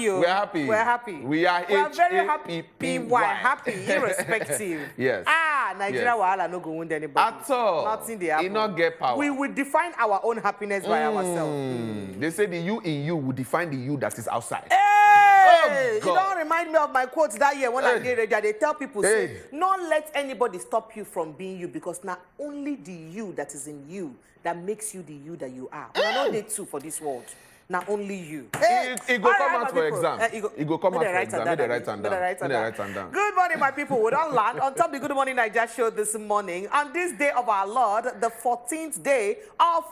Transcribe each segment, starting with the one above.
We're happy. We're happy. We are very happy. P-Y. Happy, irrespective. Yes. Nigeria wahala no go wound anybody. At all. Nothing they happen. It not get power. We will define our own happiness by ourselves. They say the you in you will define the you that is outside. Hey! You don't remind me of my quotes that year when I did radio. They tell people, say, not let anybody stop you from being you, because not only the you that is in you that makes you the you that you are. We are not need to for this world. Not only you. It go come out for exam. It go come out for exam. Make the right hand down. Good morning, my people. We don't land on top of the Good Morning Nigeria show this morning. On this day of our Lord, the 14th day of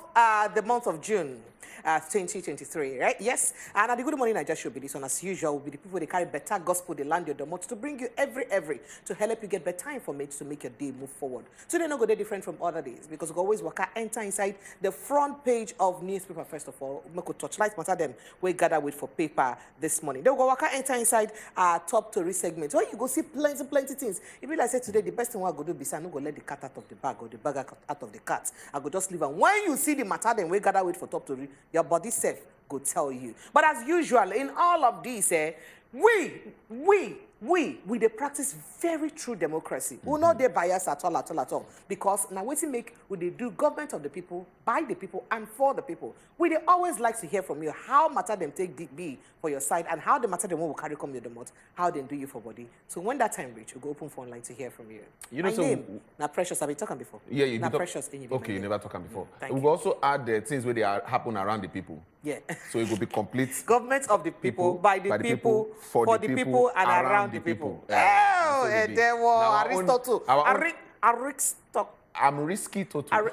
the month of June. 2023, right? Yes. And at the Good Morning Nigeria show be this one as usual will be the people they carry better gospel, they land your domot to bring you every to help you get better information to make your day move forward. Today not go day different from other days because we always work out enter inside the front page of newspaper first of all. We could touchlight matter them we gather with for paper this morning. They will go work out enter inside our top story segment. Where you go see plenty things. If you like say today the best thing I go do be say I no go let the cat out of the bag or the bag out of the cat. I go just leave and when you see the matter then we gather with for top story. Your body self go tell you. But as usual, in all of these, we they practice very true democracy. We not they bias at all. Because now we make they do government of the people, by the people, and for the people. We they always like to hear from you how matter them take be for your side and how the matter them will carry come your domot, how they do you for body. So when that time reach, we go open phone line to hear from you. You know, my name, now Precious, I've been talking before. Yeah, you now Precious. Okay, you never talking before. We will also add the things where they happen around the people. Yeah. So it will be complete. Government of the people, by the people, for the people, and around the people. Oh, there was Aristotle. Aristotle. I'm risky total.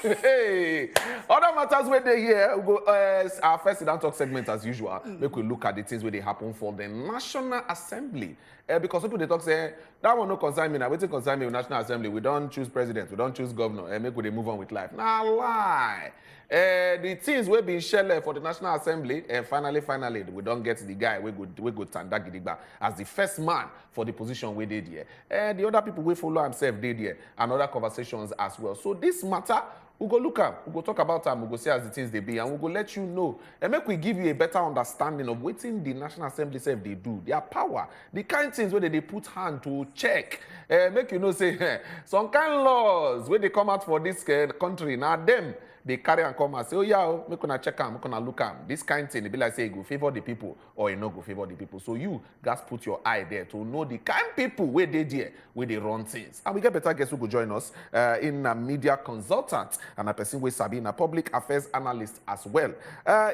Hey, other matters where they here, we go our first down talk segment as usual. Make we look at the things where they happen for the National Assembly. Because people they talk say that one no concern me. Now waiting concern me with National Assembly. We don't choose president, we don't choose governor. Make we they move on with life. Nah lie. The things we been shelled for the National Assembly, and finally, we don't get the guy we go Tanda Gidigba as the first man for the position we did here. The other people we follow himself did here, and other conversations as well. So this matter, we go look at, we go talk about them, we go see as the things they be, and we go let you know. And make we give you a better understanding of what in the National Assembly self they do, their power, the kind of things where they put hand to check. Make you know say some kind of laws where they come out for this country, now them. They carry and come and say, oh yeah, we're gonna check them, we're gonna look at this kind of thing. They be like say, go favor the people or you no go favor the people. So you guys put your eye there to know the kind of people where they there, where they run things. And we get better guests who go join us in a media consultant and a person with Sabi, a public affairs analyst as well.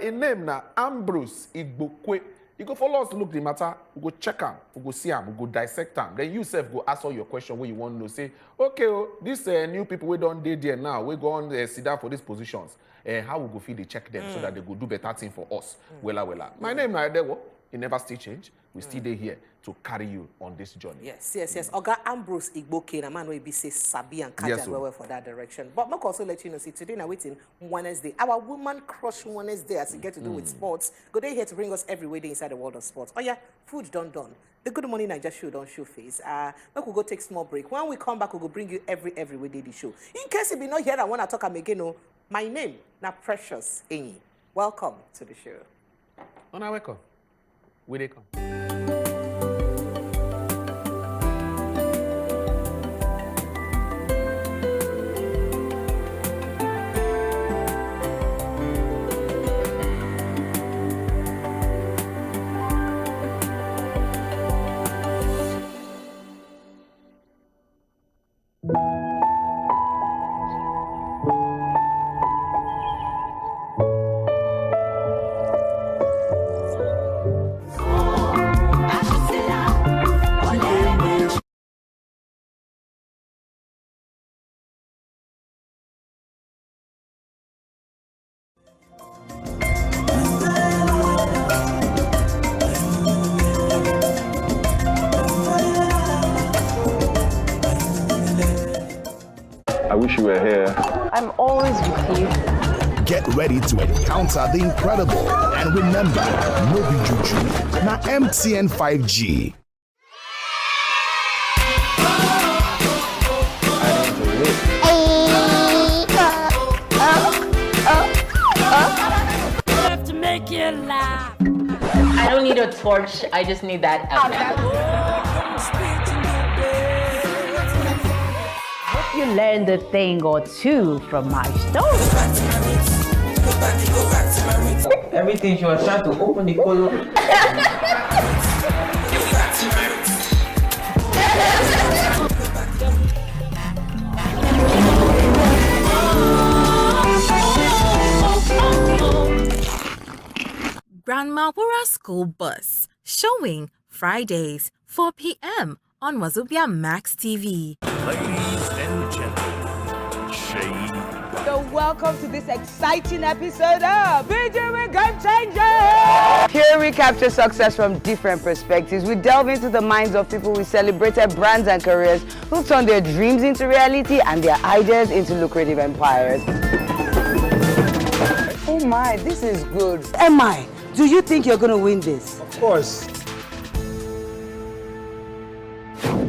In name na Ambrose Igbokwe. You go follow us to look the matter, we go check them, we go see them, we go dissect them. Then you self go ask all your question where you want to know. Say, okay, this new people we don't did there now, we go on sit down for these positions. How we go feel they check them so that they go do better thing for us. Wella. My name is Adewo. It never still change. We still there here to carry you on this journey. Yes. Oga Ambrose Igboke, a man will be say Sabi and Kaja well for that direction. But I'll also let you know, see, today now waiting Wednesday. Our Woman Crush Wednesday as it get to do with sports. Go there here to bring us every way day inside the world of sports. Oh yeah, food done. The Good Morning Nigeria show don't show face. We'll go take small break. When we come back, we'll go bring you every way day the show. In case you be not here, I want to talk again. My name now Precious Enyi. Welcome to the show. Welcome. Where they come? I wish you were here. I'm always with you. Get ready to encounter the incredible. And remember, no be juju. Na MTN 5G. Have to make you laugh. I don't need a torch. I just need that evidence. Hope you learned a thing or two from my story. Everything she was trying to open the color. Grandma Wura School Bus, showing Fridays, 4 p.m. on wazobiamax TV. Ladies and gentlemen, Shane. So welcome to this exciting episode of Benjamin Kalu. Here we capture success from different perspectives. We delve into the minds of people with celebrated brands and careers who turn their dreams into reality and their ideas into lucrative empires. Oh my, this is good. Emma, do you think you're going to win this? Of course.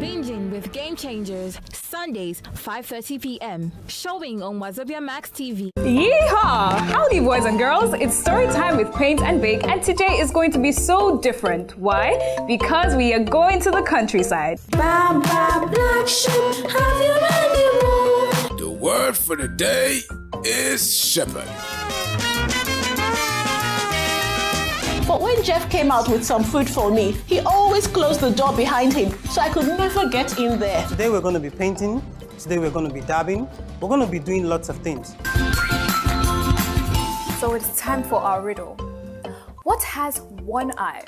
Binging with Game Changers, Sundays, 5:30 p.m. Showing on wazobiamax TV. Yeehaw! Howdy, boys and girls. It's story time with Paint and Bake, and today is going to be so different. Why? Because we are going to the countryside. Black sheep, have you ready? The word for the day is shepherd. But when Jeff came out with some food for me, he always closed the door behind him, so I could never get in there. Today we're going to be painting, today we're going to be dabbing, we're going to be doing lots of things. So it's time for our riddle. What has one eye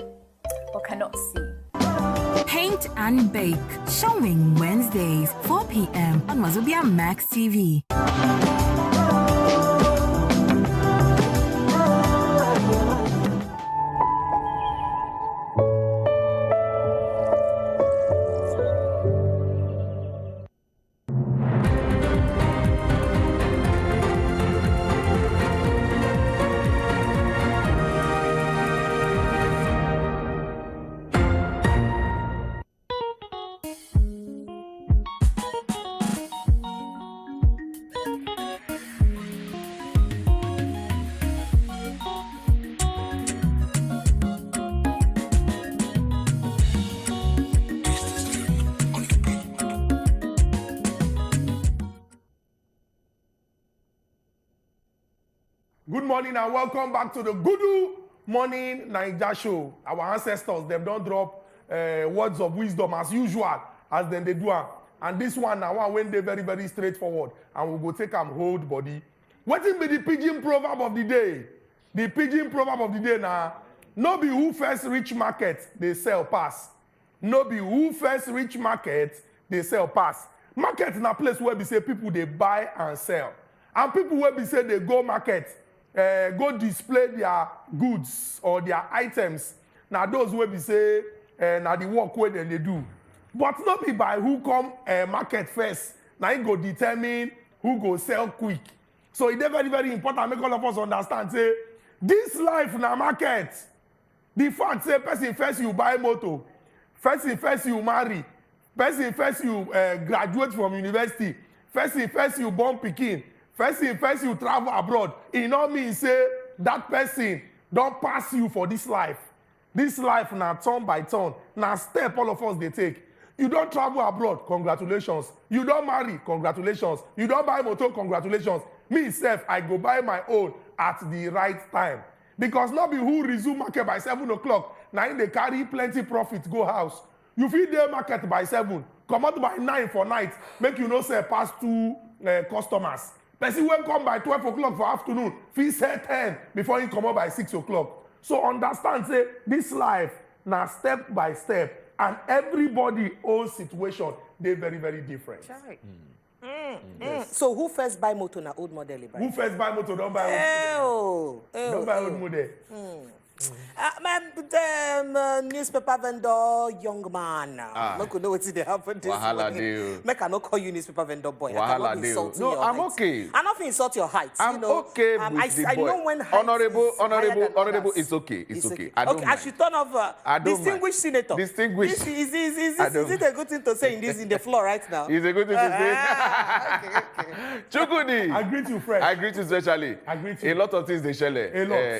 but cannot see? Paint and Bake, showing Wednesdays, 4 p.m. on wazobiamax TV. Good morning and welcome back to the Good Morning Naija show. Our ancestors, them don't drop words of wisdom as usual, as then they do. And this one now one when they very, very straightforward. And we'll go take them hold body. What will be the pidgin proverb of the day? The pidgin proverb of the day now, no be who first reach market, they sell pass. No be who first reach market, they sell pass. Market is a place where we say people they buy and sell. And people where we say they go market, go display their goods or their items. Now those where we say now the work where they do. But not be by who come market first. Now it go determine who go sell quick. So it's very, very important. Make all of us understand. Say this life na market. The fact say person first you buy motor, person first you marry, person first you graduate from university, first you born pikin. First you travel abroad. It not mean say that person don't pass you for this life. This life now turn by turn. Now step all of us they take. You don't travel abroad, congratulations. You don't marry, congratulations. You don't buy motor, congratulations. Me self, I go buy my own at the right time. Because not be who resume market by 7 o'clock. Now they carry plenty profit go house. You feed their market by 7. Come out by 9 for night. Make you know say pass 2 customers. Person will come by 12 o'clock for afternoon, fee say 10 before he come out by 6 o'clock. So understand, say, this life, now step by step, and everybody own situation, they're very, very different. Right. Yes. So who first buy motor na old model? Who first buy motor, don't buy old model. Don't buy old model. Newspaper vendor, young man. Look, know what they happen this morning. Make I not call you newspaper vendor boy. I cannot insult you. No, I'm okay. I not insult your height. I'm okay with the boy. I know when honorable, it's okay. It's okay. I don't mind. I should turn off distinguished senator. Distinguished. Is it a good thing to say in the floor right now? It's a good thing to say. Okay. Chukudi. I greet you, friend. I greet you especially. I greet you. A lot of things they share.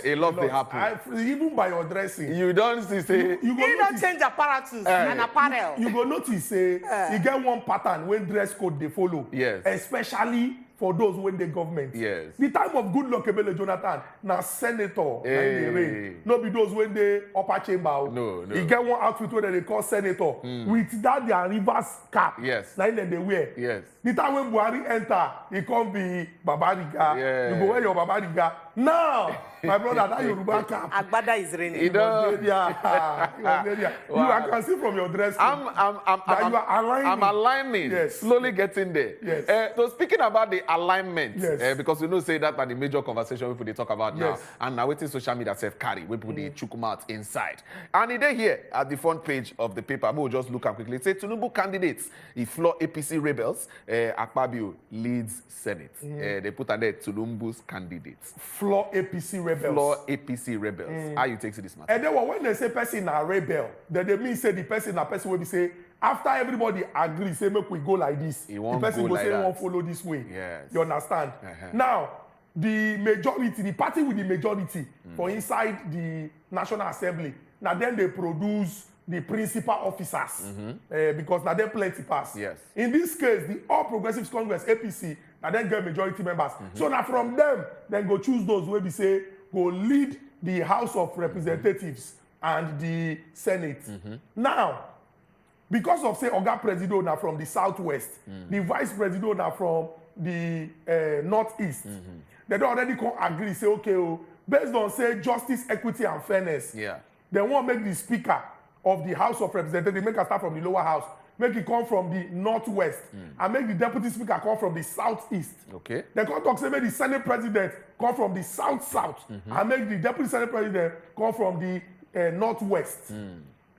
A lot they happen. see, even by your dressing, you don't see, say, you go not change apparatus and apparel. You go notice, say, you get one pattern when dress code they follow. Yes. Especially for those when the government. Yes. The time of good luck, Ebele Jonathan, now senator, no be those when they upper chamber. No. You get one outfit where they call senator with that their reverse cap. Yes. Now they wear. Yes. The time when Buhari enter, he can't be Babariga. Yeah. You go wear your Babariga. Now, my brother, that Yoruba cap. Agbada is raining. He was there. Wow. I can see from your dress. I'm aligning. Yes. Slowly getting there. Yes. So speaking about the alignment, yes. Because we know say that the major conversation people they talk about yes. now, and now waiting social media self carry, we put the chukumat inside. And it here at the front page of the paper, we'll just look and quickly. It says Tinubu candidates, he floor APC rebels, Akpabio leads Senate. They put on there Tinubu's candidates. Floor APC rebels. Floor APC rebels. How you take to this matter? And then when they say person a rebel, then they mean say the person will be say after everybody agree, say make we go like this. The person will say won't follow this way. Yes. You understand? Now, the majority, the party with the majority for inside the National Assembly, now then they produce the principal officers because now they plenty pass. Yes. In this case, the All Progressives Congress, APC, now then get majority members. So now from them, then go choose those where we say go lead the House of Representatives and the Senate. Now, because of say Oga Presido now from the Southwest, the Vice Presido now from the Northeast, they don't already come agree, say, okay, based on say justice, equity, and fairness, they won't make the Speaker of the House of Representatives, make a start from the lower house, make it come from the Northwest, and make the Deputy Speaker come from the Southeast. Okay. They come talk, say, make the Senate President come from the South, and make the Deputy Senate President come from the Northwest.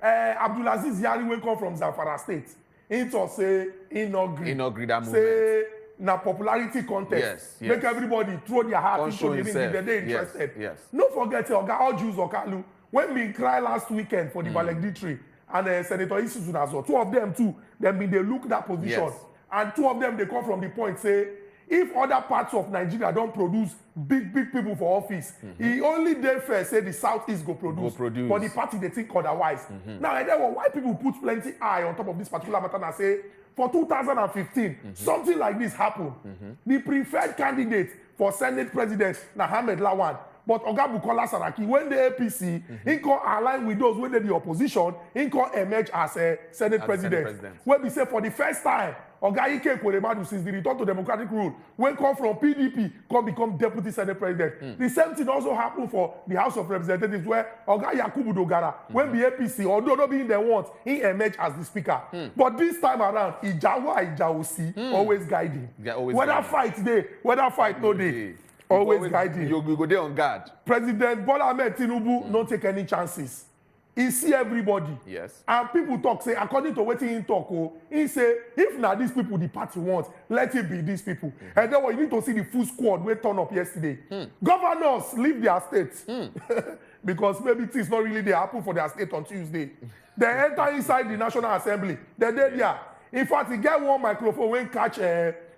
Abdulaziz Yari will come from Zamfara State. Into say inaugurate that movement. Say na popularity contest. Yes. Make everybody throw their heart into the ring if they're interested. Yes. No forget Oga Ojus Okalu when we cry last weekend for the valedictory and Senator Isuzu as well. Two of them too. They look that position. Yes. And two of them they come from the point say if other parts of Nigeria don't produce big people for office, he only there first say the Southeast go produce. But the party they think otherwise. Now, and then why people put plenty eye on top of this particular matter and say, for 2015, something like this happened. The preferred candidate for Senate President, Ahmed Lawan, but Oga Bukola Saraki, when the APC, he can align with those when they the opposition, he can emerge as a Senate President. When we say for the first time, Oga Ike Kwelemadu, since the return to democratic rule, when come from PDP, come become Deputy Senate President. The same thing also happened for the House of Representatives, where Oga Yakubu Dogara, when the APC, although not being the want, he emerged as the Speaker. But this time around, Ijawa Ijaosi, always guiding. Whether fight day, whether fight no day. Always guiding. You go there on guard. President Bola Tinubu don't take any chances. He see everybody. Yes. And people talk, say, according to what he talk, he say, if now these people the party wants, let it be these people. And then you need to see the full squad we turn up yesterday. Governors leave their states. Because maybe things not really they happen for their state on Tuesday. They enter inside the National Assembly. They're there. In fact, he get one microphone when catch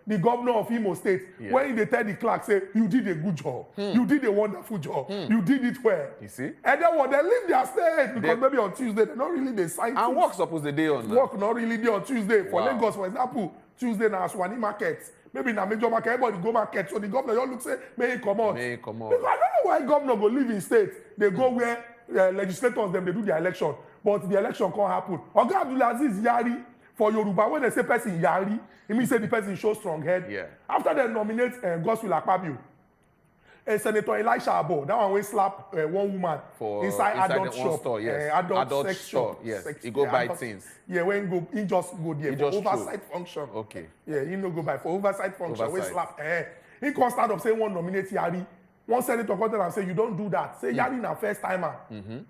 the governor of Imo State, when they tell the clerk, say, you did a good job. You did a wonderful job. You did it well. You see? And then what they leave their state because maybe on Tuesday, they're not really the sign. And work suppose the day on that. Work not really day on Tuesday. For Lagos, for example, Tuesday na Aswani market. Maybe na major market, everybody go market. So the governor just look say, may he come out. May he come out. Because I don't know why governor go live in state. They go where legislators, them, they do their election. But the election can't happen. Oga Abdulaziz Yari, for Yoruba, when they say person Yari, it means say the person shows strong head. Yeah. After they nominate Godswill Akpabio, Senator Elisha Abo, that one will slap one woman for inside adult shop. Store, yes. Adult sex store, shop. yes. Sex, He go buy things. Yeah, when he just go there for oversight function. Okay. Yeah, he no go buy for oversight function. We slap. He can start up say one nominate Yari. One senator come tell and say you don't do that. Say Yari na first timer.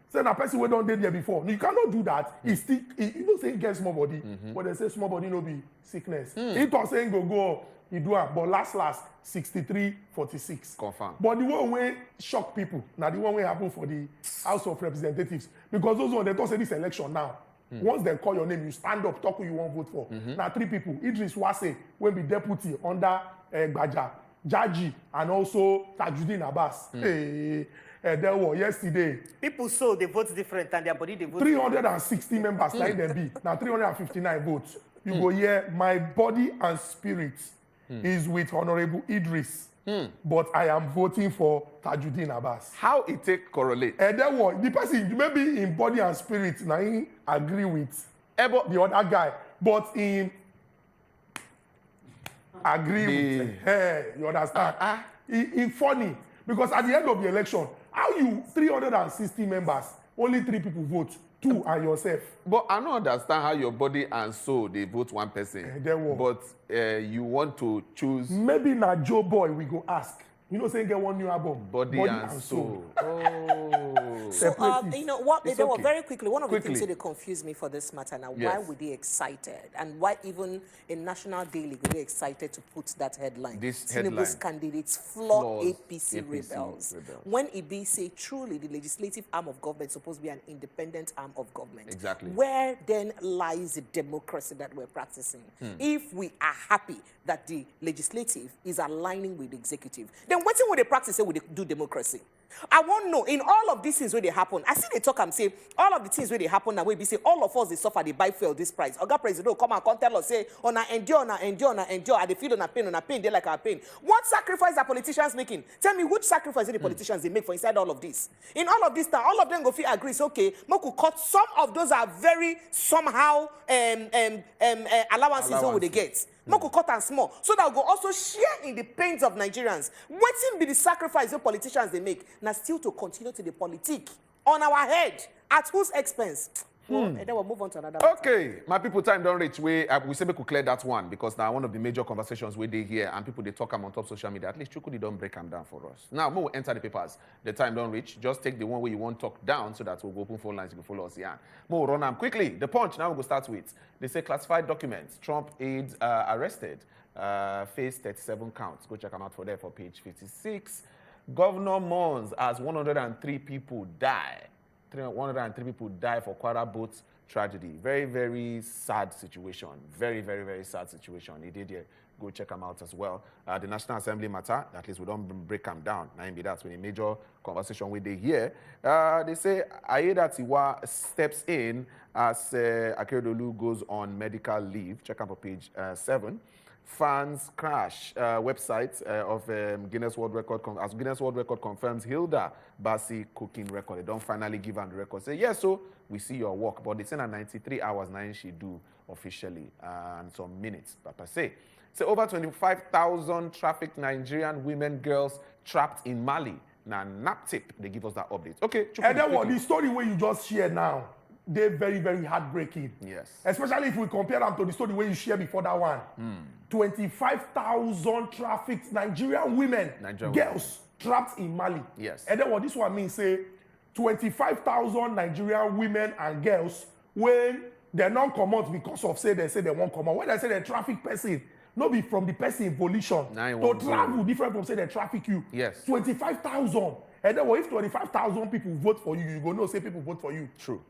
Say na person we don't did there before. You cannot do that. He still, you know say he get small body, but they say small body no be sickness. He thought saying go. He do it, but last 63-46. Confirm. But the one way shock people. Now the one way happen for the House of Representatives because those ones they thought say this election now. Once they call your name, you stand up, talk who you want vote for. Now 3 people. Idris Wase will be deputy under Gbaja, Jaji, and also Tajudeen Abbas. there was yesterday. People saw they vote different and their body they vote 360 members like them be. Now 359 votes. You go here, my body and spirit is with Honorable Idris. But I am voting for Tajudeen Abbas. How it take correlate? There was the person maybe in body and spirit now he agree with the other guy, but in agree with you understand? It's funny because at the end of the election, how you 360 members, only 3 people vote, 2 and yourself. But I don't understand how your body and soul they vote one person. But you want to choose. Maybe na Joe Boy we go ask. You know, saying get one new album. Body and soul. Oh. So, you know what? They were very quickly. One of the things Quickly. that confused me for this matter now. Yes. Why were they excited? And why even in National Daily were they excited to put that headline? This Tinubu's headline. candidates floor Floors APC rebels. When EB say truly the legislative arm of government is supposed to be an independent arm of government. Exactly. Where then lies the democracy that we're practicing? If we are happy that the legislative is aligning with the executive, then what would they practice say would they do democracy? I want to know, in all of these things where they happen, I see they talk and say, all of the things where they happen now, where we say, all of us, they suffer, they buy fuel this price. Oga President, come and tell us, say, on a endure, and they feel on a pain, they like our pain. What sacrifice are politicians making? Tell me which sacrifice are the politicians they make for inside all of this? In all of this time, all of them go feel agree, so okay, Moku cut, some of those are very somehow allowances what they get. Moku cut and small, so that we'll go also share in the pains of Nigerians. Waiting be the sacrifice the politicians they make. Now still to continue to the politic on our head, at whose expense? Well, and then we'll move on to another Okay, my people, time don't reach. We say we could clear that one because now one of the major conversations we did here and people they talk them on top social media. At least Chukudi don't break them down for us. Now we'll enter the papers. The time don't reach. Just take the one where you want to talk down so that we'll go open phone lines. You can follow us. Yeah, we'll run them quickly. The Punch. Now we'll start with. They say classified documents. Trump aides arrested. Face 37 counts. Go check them out for there for page 56. Governor mourns as 103 people die. 103 people die for Kwara boat tragedy. Very, very sad situation. Very, very, very sad situation. He did here. Go check them out as well. The National Assembly matter, at least we don't break them down. That's when a major conversation with they hear. They say Aida Tiwa steps in as Akeredolu goes on medical leave. Check out for page 7. Fans crash website of Guinness World Record as Guinness World Record confirms Hilda Bassi cooking record. They don't finally give her the record. Say yes, so we see your work, but they say 93 hours now she do officially and some minutes. Per se, say over 25,000 trafficked Nigerian women girls trapped in Mali. Now NAPTIP they give us that update. Okay, and then what the story where you just share now. They're very, very heartbreaking. Yes. Especially if we compare them to the story where you share before that one. 25,000 trafficked Nigerian women, girls trapped in Mali. Yes. And then what this one means, say, 25,000 Nigerian women and girls when they don't come out because of say they won't come out. When they say they traffic person, not be from the person volition. To travel different from say they traffic you. Yes. 25,000. And then if 25,000 people vote for you, you go know say people vote for you. True.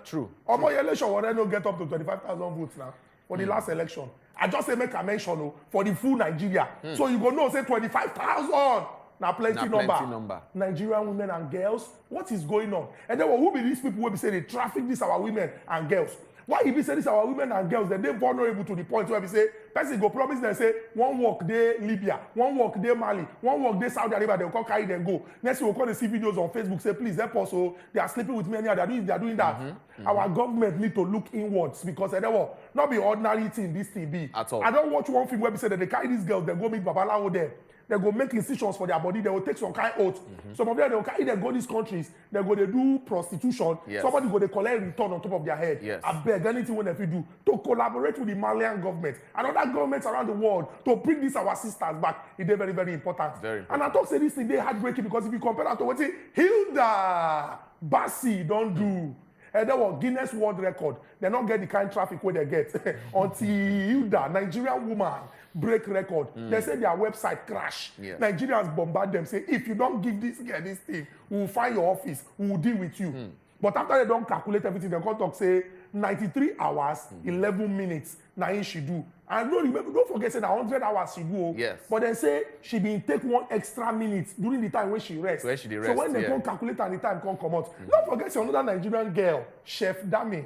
True. On my election, when I don't get up to 25,000 votes now for the last election. I just say make a mention for the full Nigeria. So you go know say 25,000. Now plenty number. Nigerian women and girls. What is going on? And then who be these people who be say they traffic this our women and girls? Why if we say this our women and girls, then they vulnerable to the point where we say, person go promise them say, one walk they Libya, one walk they Mali, one walk they Saudi Arabia, they'll come carry them go. Next we'll come to see videos on Facebook, say, please help us, so they are sleeping with me and they are doing that. Our government need to look inwards because they will not be ordinary thing, this thing be. At all. I don't watch one film where we say that they carry these girls, they go meet Babalawo there. They go make incisions for their body. They will take some kind of oath. Some of them, they will carry them go these countries. They go, they do prostitution. Yes. Somebody go, they collect return on top of their head. Yes. I beg anything when they do to collaborate with the Malian government and other governments around the world to bring this our sisters back. It is very, very important. Very important. And I talk say this thing, they heartbreaking because if you compare that to what Hilda Bassi don't do. And that was Guinness World Record. They don't get the kind of traffic where they get until Hilda, Nigerian woman, break record. They say their website crash. Yes. Nigerians bombard them, say, if you don't give this girl this thing, we will find your office, we will deal with you. But after they don't calculate everything, they come talk say 93 hours, 11 minutes. Now she do. And don't forget say that 100 hours she do. Yes. But then say she been take 1 extra minute during the time when she rest. So when they come calculate and the time come out. Don't forget say another Nigerian girl, Chef Dami,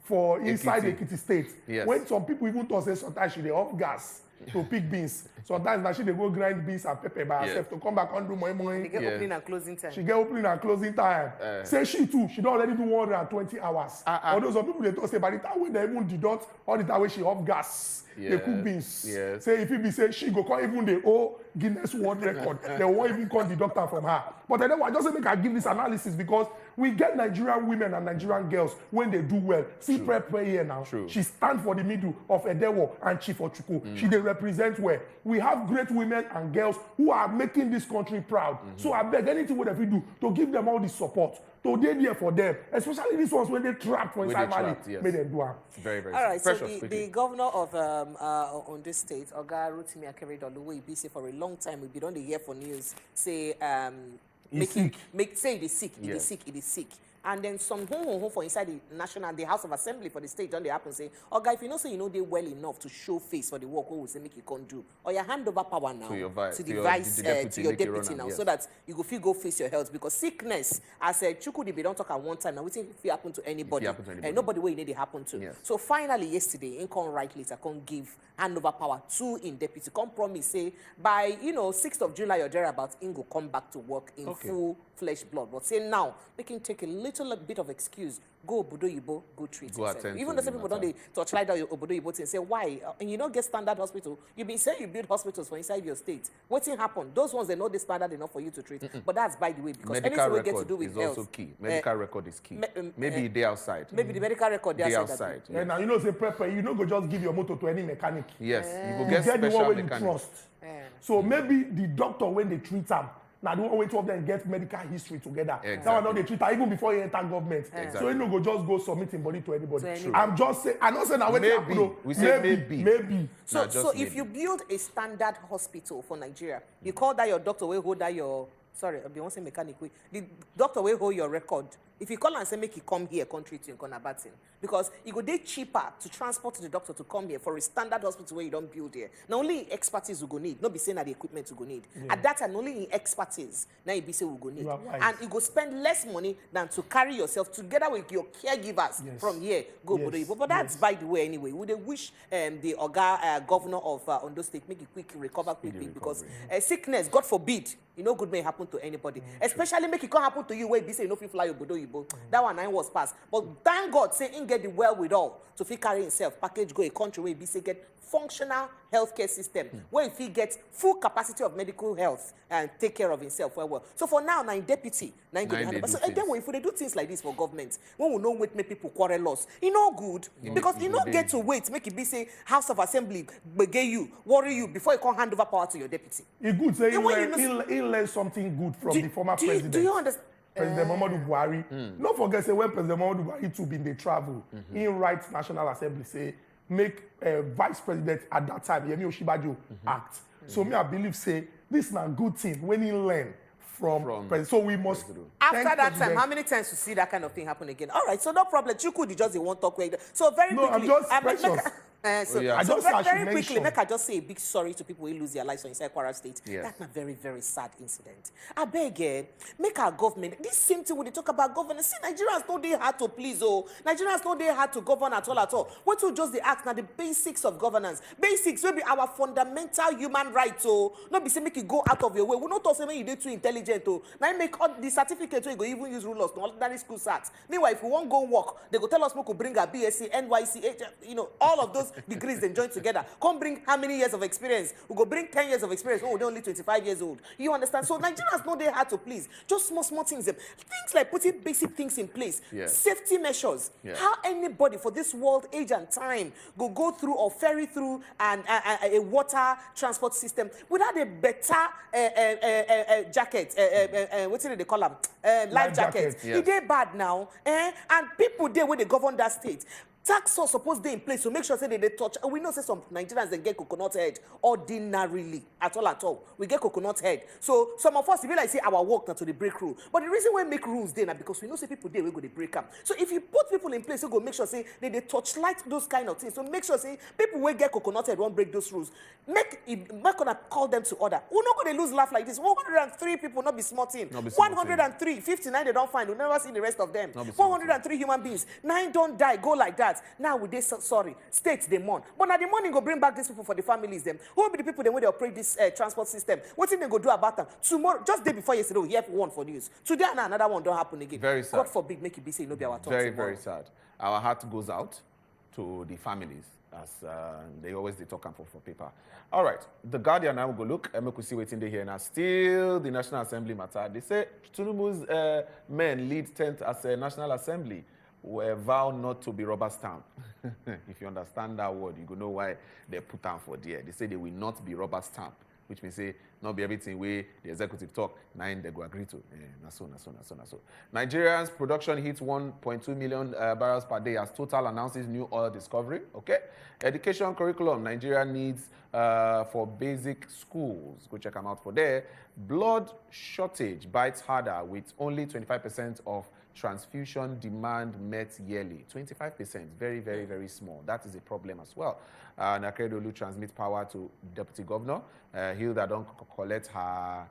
for inside Ekiti State. Yes. When some people even thought say sometimes she dey off gas to pick beans. Sometimes now she dey go grind beans and pepper by herself to come back and do moi. They get opening and closing time. She get opening and closing time. Say she too, she don't already do 120 hours. Although some people they talk say by the time when they even deduct all the time when she off gas, they cook beans. Say if it be say she go come even the old Guinness World Record, they won't even call the doctor from her. But I don't just make her give this analysis because we get Nigerian women and Nigerian girls when they do well. See prep here now. She stand for the middle of Edewo and Chief Ochuku. She they represent where we have great women and girls who are making this country proud. So I beg anything what we do to give them all the support. So they're there for them, especially these ones when they trapped for inside Mali. Make them do it. Very, very. All right. So the governor of on this state, Oga Rotimi Akeredolu, we be say for a long time we been on the hear for news say say it is sick, it is sick, it is sick. And then some for inside the House of Assembly for the state, don't they happen say, Oga, if you know say you know they well enough to show face for the work, what will say make you can't do, or you hand over power now to your deputy now, so that you go face your health because sickness, as Chukudi, they don't talk at one time now, we think if it happen to anybody, and nobody will need it happen to. So finally yesterday, in come right later, come give hand over power to in deputy, come promise say by 6th of July or thereabouts, in go come back to work in full flesh blood. But say now, they can take a little bit of excuse, go Obodo Yibo, go treat yourself. Even though some people don't touch like that Obodo Yibo and say, why? And you don't get standard hospital. You been saying you build hospitals for inside your state. What's happen? Those ones, they know the standard enough for you to treat. But that's by the way, because anything we get to do with is health. also key. Medical record is key. Maybe they outside. Maybe the medical record they outside. Now you know say prepare, you know go just give your motor to any mechanic. Yes, you go get special the one where mechanic. You trust. So maybe the doctor when they treat them, now, the one way two of them get medical history together. Exactly. That one now they treat her even before you enter government. Exactly. So you know go just go submitting body to anybody. I'm just saying, I'm not saying now maybe. So if you build a standard hospital for Nigeria, you call that your doctor will hold that your I won't say mechanic way. The doctor will hold your record. If you call and say make you come here, country to Nkonabatin, because it would be cheaper to transport the doctor to come here for a standard hospital where you don't build here. Now only expertise you go need, not be saying that the equipment you go need. At that time, only in expertise now you be say we go need, and you go spend less money than to carry yourself together with your caregivers from here go Obodo Yibo. But that's by the way anyway. We wish the governor of Ondo State make it recover quickly because sickness, God forbid, good may happen to anybody. Especially make it can't happen to you where you say if you fly Obodo Yibo. That one I was passed. But thank God, say in get the well with all to fit carry himself, package go a country where be say get functional healthcare system, where if he gets full capacity of medical health and take care of himself well. So for now, nine deputy, nine good. So then if they do things like this for government, when we know what make people quarrel us, good. Because you don't get to wait, make it be say House of Assembly begay you, worry you before you can hand over power to your deputy. It's good say he learned something good from the former president. Do you understand? President Muhammadu Buhari. Don't forget, say when President Muhammadu Buhari too been they travel, he writes National Assembly say make Vice President at that time Yemi Osinbajo act. So me I believe say this is a good thing when he learn from President. So we must. After that time, how many times you see that kind of thing happen again? All right, so no problem. Chukwudi just won't talk. So very quickly. I'm just precious. Very quickly, make I just say a big sorry to people who lose their lives inside Kwara State. That's a very, very sad incident. I beg, make our government, this same thing when they talk about governance, see, Nigerians know they hard to please, Nigerians know they hard to govern at all. What will just the act now, the basics of governance. Basics will be our fundamental human rights, not be say make you go out of your way. We not also say you dey too intelligent, now you make all the certificates you go even use rulers, no ordinary school certs. Meanwhile, if we won't go work, they go tell us we could bring a BSc, NYC, all of those degrees then join together. Come bring how many years of experience? We go bring 10 years of experience. Oh, they're only 25 years old. You understand? So Nigerians know they hard to please. Just small things. Things like putting basic things in place. Safety measures. How anybody for this world, age and time go through or ferry through a water transport system without a better jacket. What do they call them? Life jacket. It is bad now. And people there when they govern that state. tax law suppose dey in place to make sure say they touch. And we know say some Nigerians they get coconut head ordinarily at all. We get coconut head. So some of us e be like say our work na to the break rule. But the reason why make rules dey na because we know say people dey we go dey break am. So if you put people in place, you go make sure say they touch light those kind of things. So make sure say people wey get coconut head won't break those rules. Make gonna call them to order. We're not going to lose laugh like this. 103 people, not be small team. 103, 59 they don't find. We'll never see the rest of them. 103 human beings. 9 don't die. Go like that. Now we sorry. States they mourn. But now the morning go bring back these people for the families them. Who will be the people that when they operate this transport system? What thing they go do about them? Tomorrow, just day before yesterday, we have one for news. Today and another one don't happen again. Very sad. God forbid make it be say no be our thoughts. Very sad. Our heart goes out to the families. As they always they talk for paper. All right, the Guardian now will go look and we could see what's in the here now. Still the National Assembly matter. They say Tinubu's men lead 10th as a National Assembly were vowed not to be rubber stamp. If you understand that word, you go know why they put down for there. They say they will not be rubber stamp, which means say not be everything way the executive talk, 9 they go agree to. So. Nigerians production hits 1.2 million barrels per day as Total announces new oil discovery. Okay. Education curriculum Nigeria needs for basic schools. Go check them out for there. Blood shortage bites harder with only 25% of transfusion demand met yearly. 25%, very small. That is a problem as well. Nakredolu transmits power to Deputy Governor. Hilda don't collect her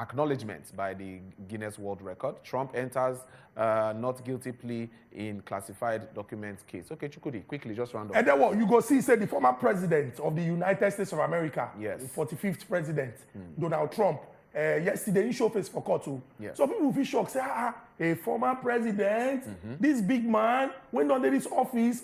acknowledgement by the Guinness World Record. Trump enters not guilty plea in classified documents case. Okay, Chukudi, quickly, just round up. And then what? You go see, say, the former president of the United States of America, yes, the 45th president, Donald Trump, yesterday he showed face for court too. Yes. So people will feel shocked, say, a former president, this big man, when under this office,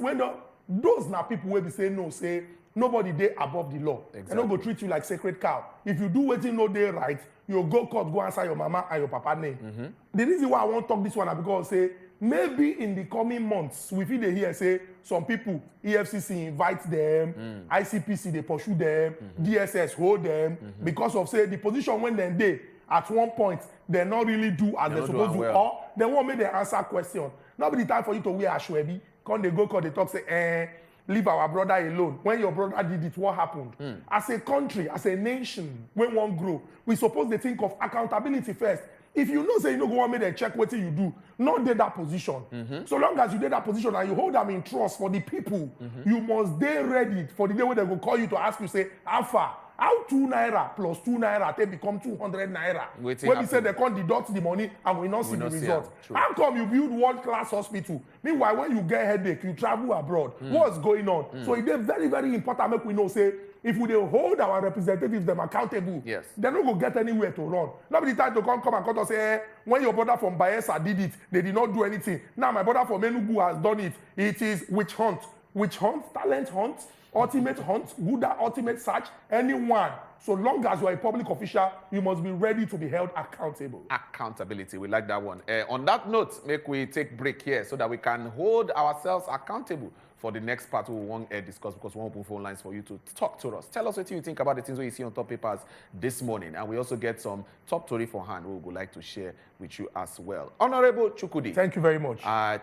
those now people will be saying no, say, nobody dey above the law. Exactly. They don't go treat you like sacred cow. If you do what you know they right, you go court, go answer your mama and your papa name. The reason why I want to talk this one is because say maybe in the coming months, we feel they hear say some people, EFCC invite them, ICPC they pursue them, DSS hold them because of say the position when they at one point they not really do as they're supposed to, or they won't make them answer question. Not be the time for you to wear ashwebi. Come they go court, they talk say leave our brother alone. When your brother did it, what happened? As a country, as a nation, when one grow, we suppose to think of accountability first. If you know say you don't go want me to check what you do, not dey that position. So long as you dey that position and you hold them in trust for the people, you must dey ready for the day when they will call you to ask you, say, how far? How 2 naira plus 2 naira they become 200 naira? When we say they can't deduct the money and we not see the result. How come you build world-class hospital? Meanwhile, when you get headache, you travel abroad. What's going on? So it is very, very important make we know, say, if we hold our representatives them accountable, they're not going to get anywhere to run. Nobody time to come and come and say, when your brother from Bayelsa did it, they did not do anything. Now my brother from Enugu has done it. It is witch hunt. Witch hunt, talent hunt, ultimate hunt, Buddha ultimate search, anyone. So long as you are a public official, you must be ready to be held accountable. Accountability, we like that one. On that note, make we take break here so that we can hold ourselves accountable for the next part we want to discuss, because we want to open phone lines for you to talk to us. Tell us what you think about the things you see on top papers this morning. And we also get some top story for hand we would like to share with you as well. Honorable Chukudi. Thank you very much.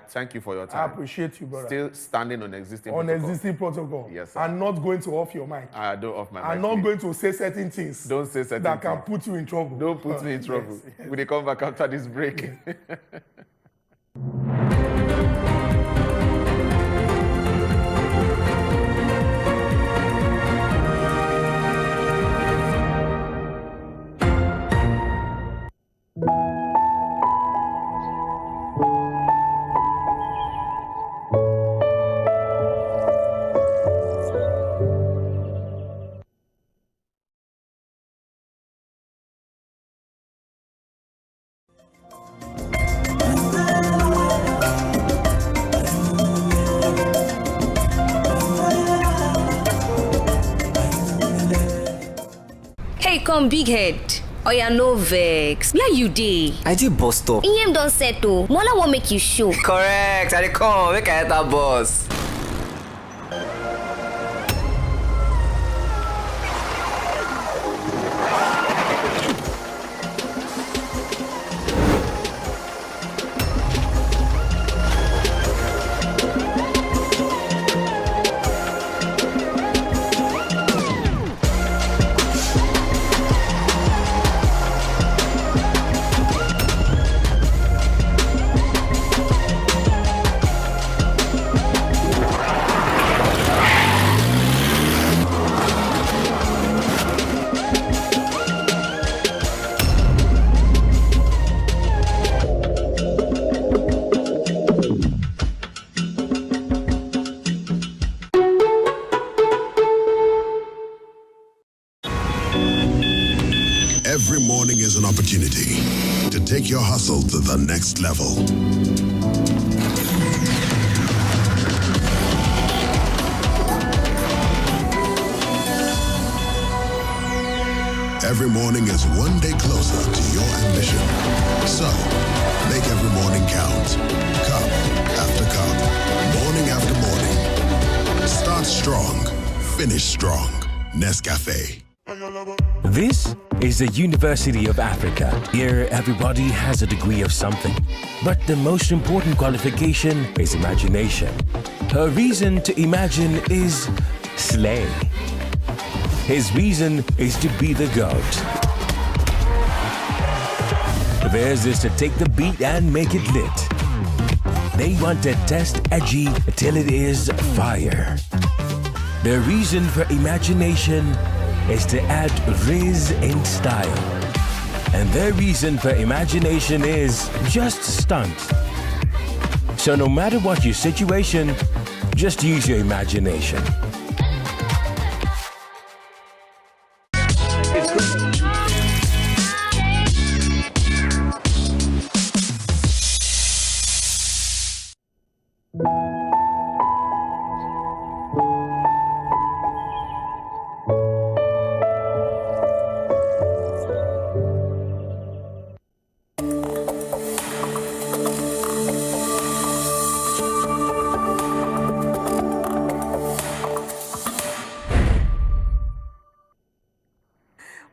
Thank you for your time. I appreciate you, brother. Still standing on existing protocol. Yes, sir. I'm not going to off your mic. I don't off my mic. I'm not going to say certain things. Don't say certain that things can put you in trouble. Don't put me in trouble. Yes. Will they come back after this break? Come big head. Oya no vex. Where you dey? I dey bus stop. Iyem don settle. Mola wan make you show. Correct. I dey come make I enter bus. take your hustle to the next level. Every morning is one day closer to your ambition. So, make every morning count. Cup after cup, morning after morning. Start strong, finish strong. Nescafe. This is the University of Africa. Here, everybody has a degree of something. But the most important qualification is imagination. Her reason to imagine is slay. His reason is to be the GOAT. Theirs is to take the beat and make it lit. They want to test edgy till it is fire. Their reason for imagination is to add riz in style. And their reason for imagination is just stunt. So no matter what your situation, just use your imagination.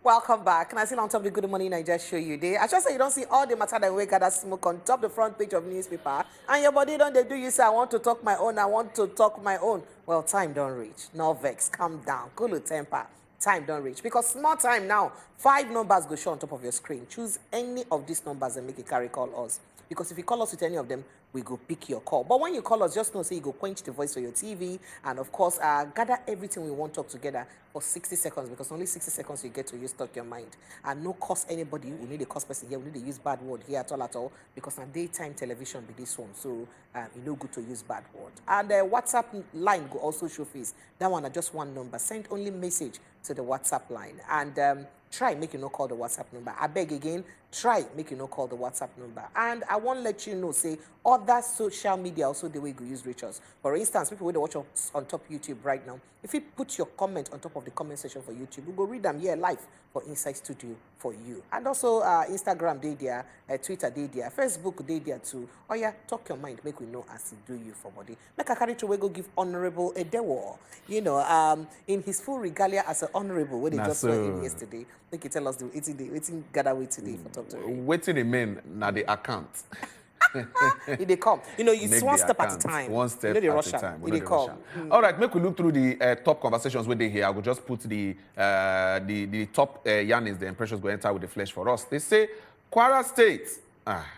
Welcome back. And I see on top of the Good Morning Nigeria show you there. I just say you don't see all the matter that we gather smoke on top the front page of newspaper. And your body don't they do you say I want to talk my own, I want to talk my own. Well, time don't reach. No vex, calm down, cool temper. Time don't reach. Because small time now, 5 numbers go show on top of your screen. Choose any of these numbers and make a carry call us. Because if you call us with any of them, we go pick your call. But when you call us, just know, say you go quench the voice of your TV. And of course, gather everything we want to talk together for 60 seconds. Because only 60 seconds you get to use talk your mind. And no cost anybody. We need a cost person here. We need to use bad word here at all. Because on daytime television be this one. So you know good to use bad word. And WhatsApp line go also show face. That one are just one number. Send only message to the WhatsApp line. And try make you no call the WhatsApp number. I beg again, try make you no call the WhatsApp number. And I want to let you know, say, other social media also the way you go use reach us. For instance, people who watch us on top YouTube right now, if you put your comment on top of the comment section for YouTube, we'll go read them here live for Inside Studio for you. And also Instagram day there, Twitter day there, Facebook day there too. Oh yeah, talk your mind, make we know as it do you for body. Make a carry to we go give Honorable Edewo, you know, in his full regalia as an honorable when they just were in yesterday. Make you tell us the waiting gather wait today for talk to you. Waiting remain now the account. They come. You know, it's one step at a time. One step at a time. They come. All right, make we look through the top conversations where they here. I will just put the top yarnings, the impressions go enter with the flesh for us. They say, Kwara State,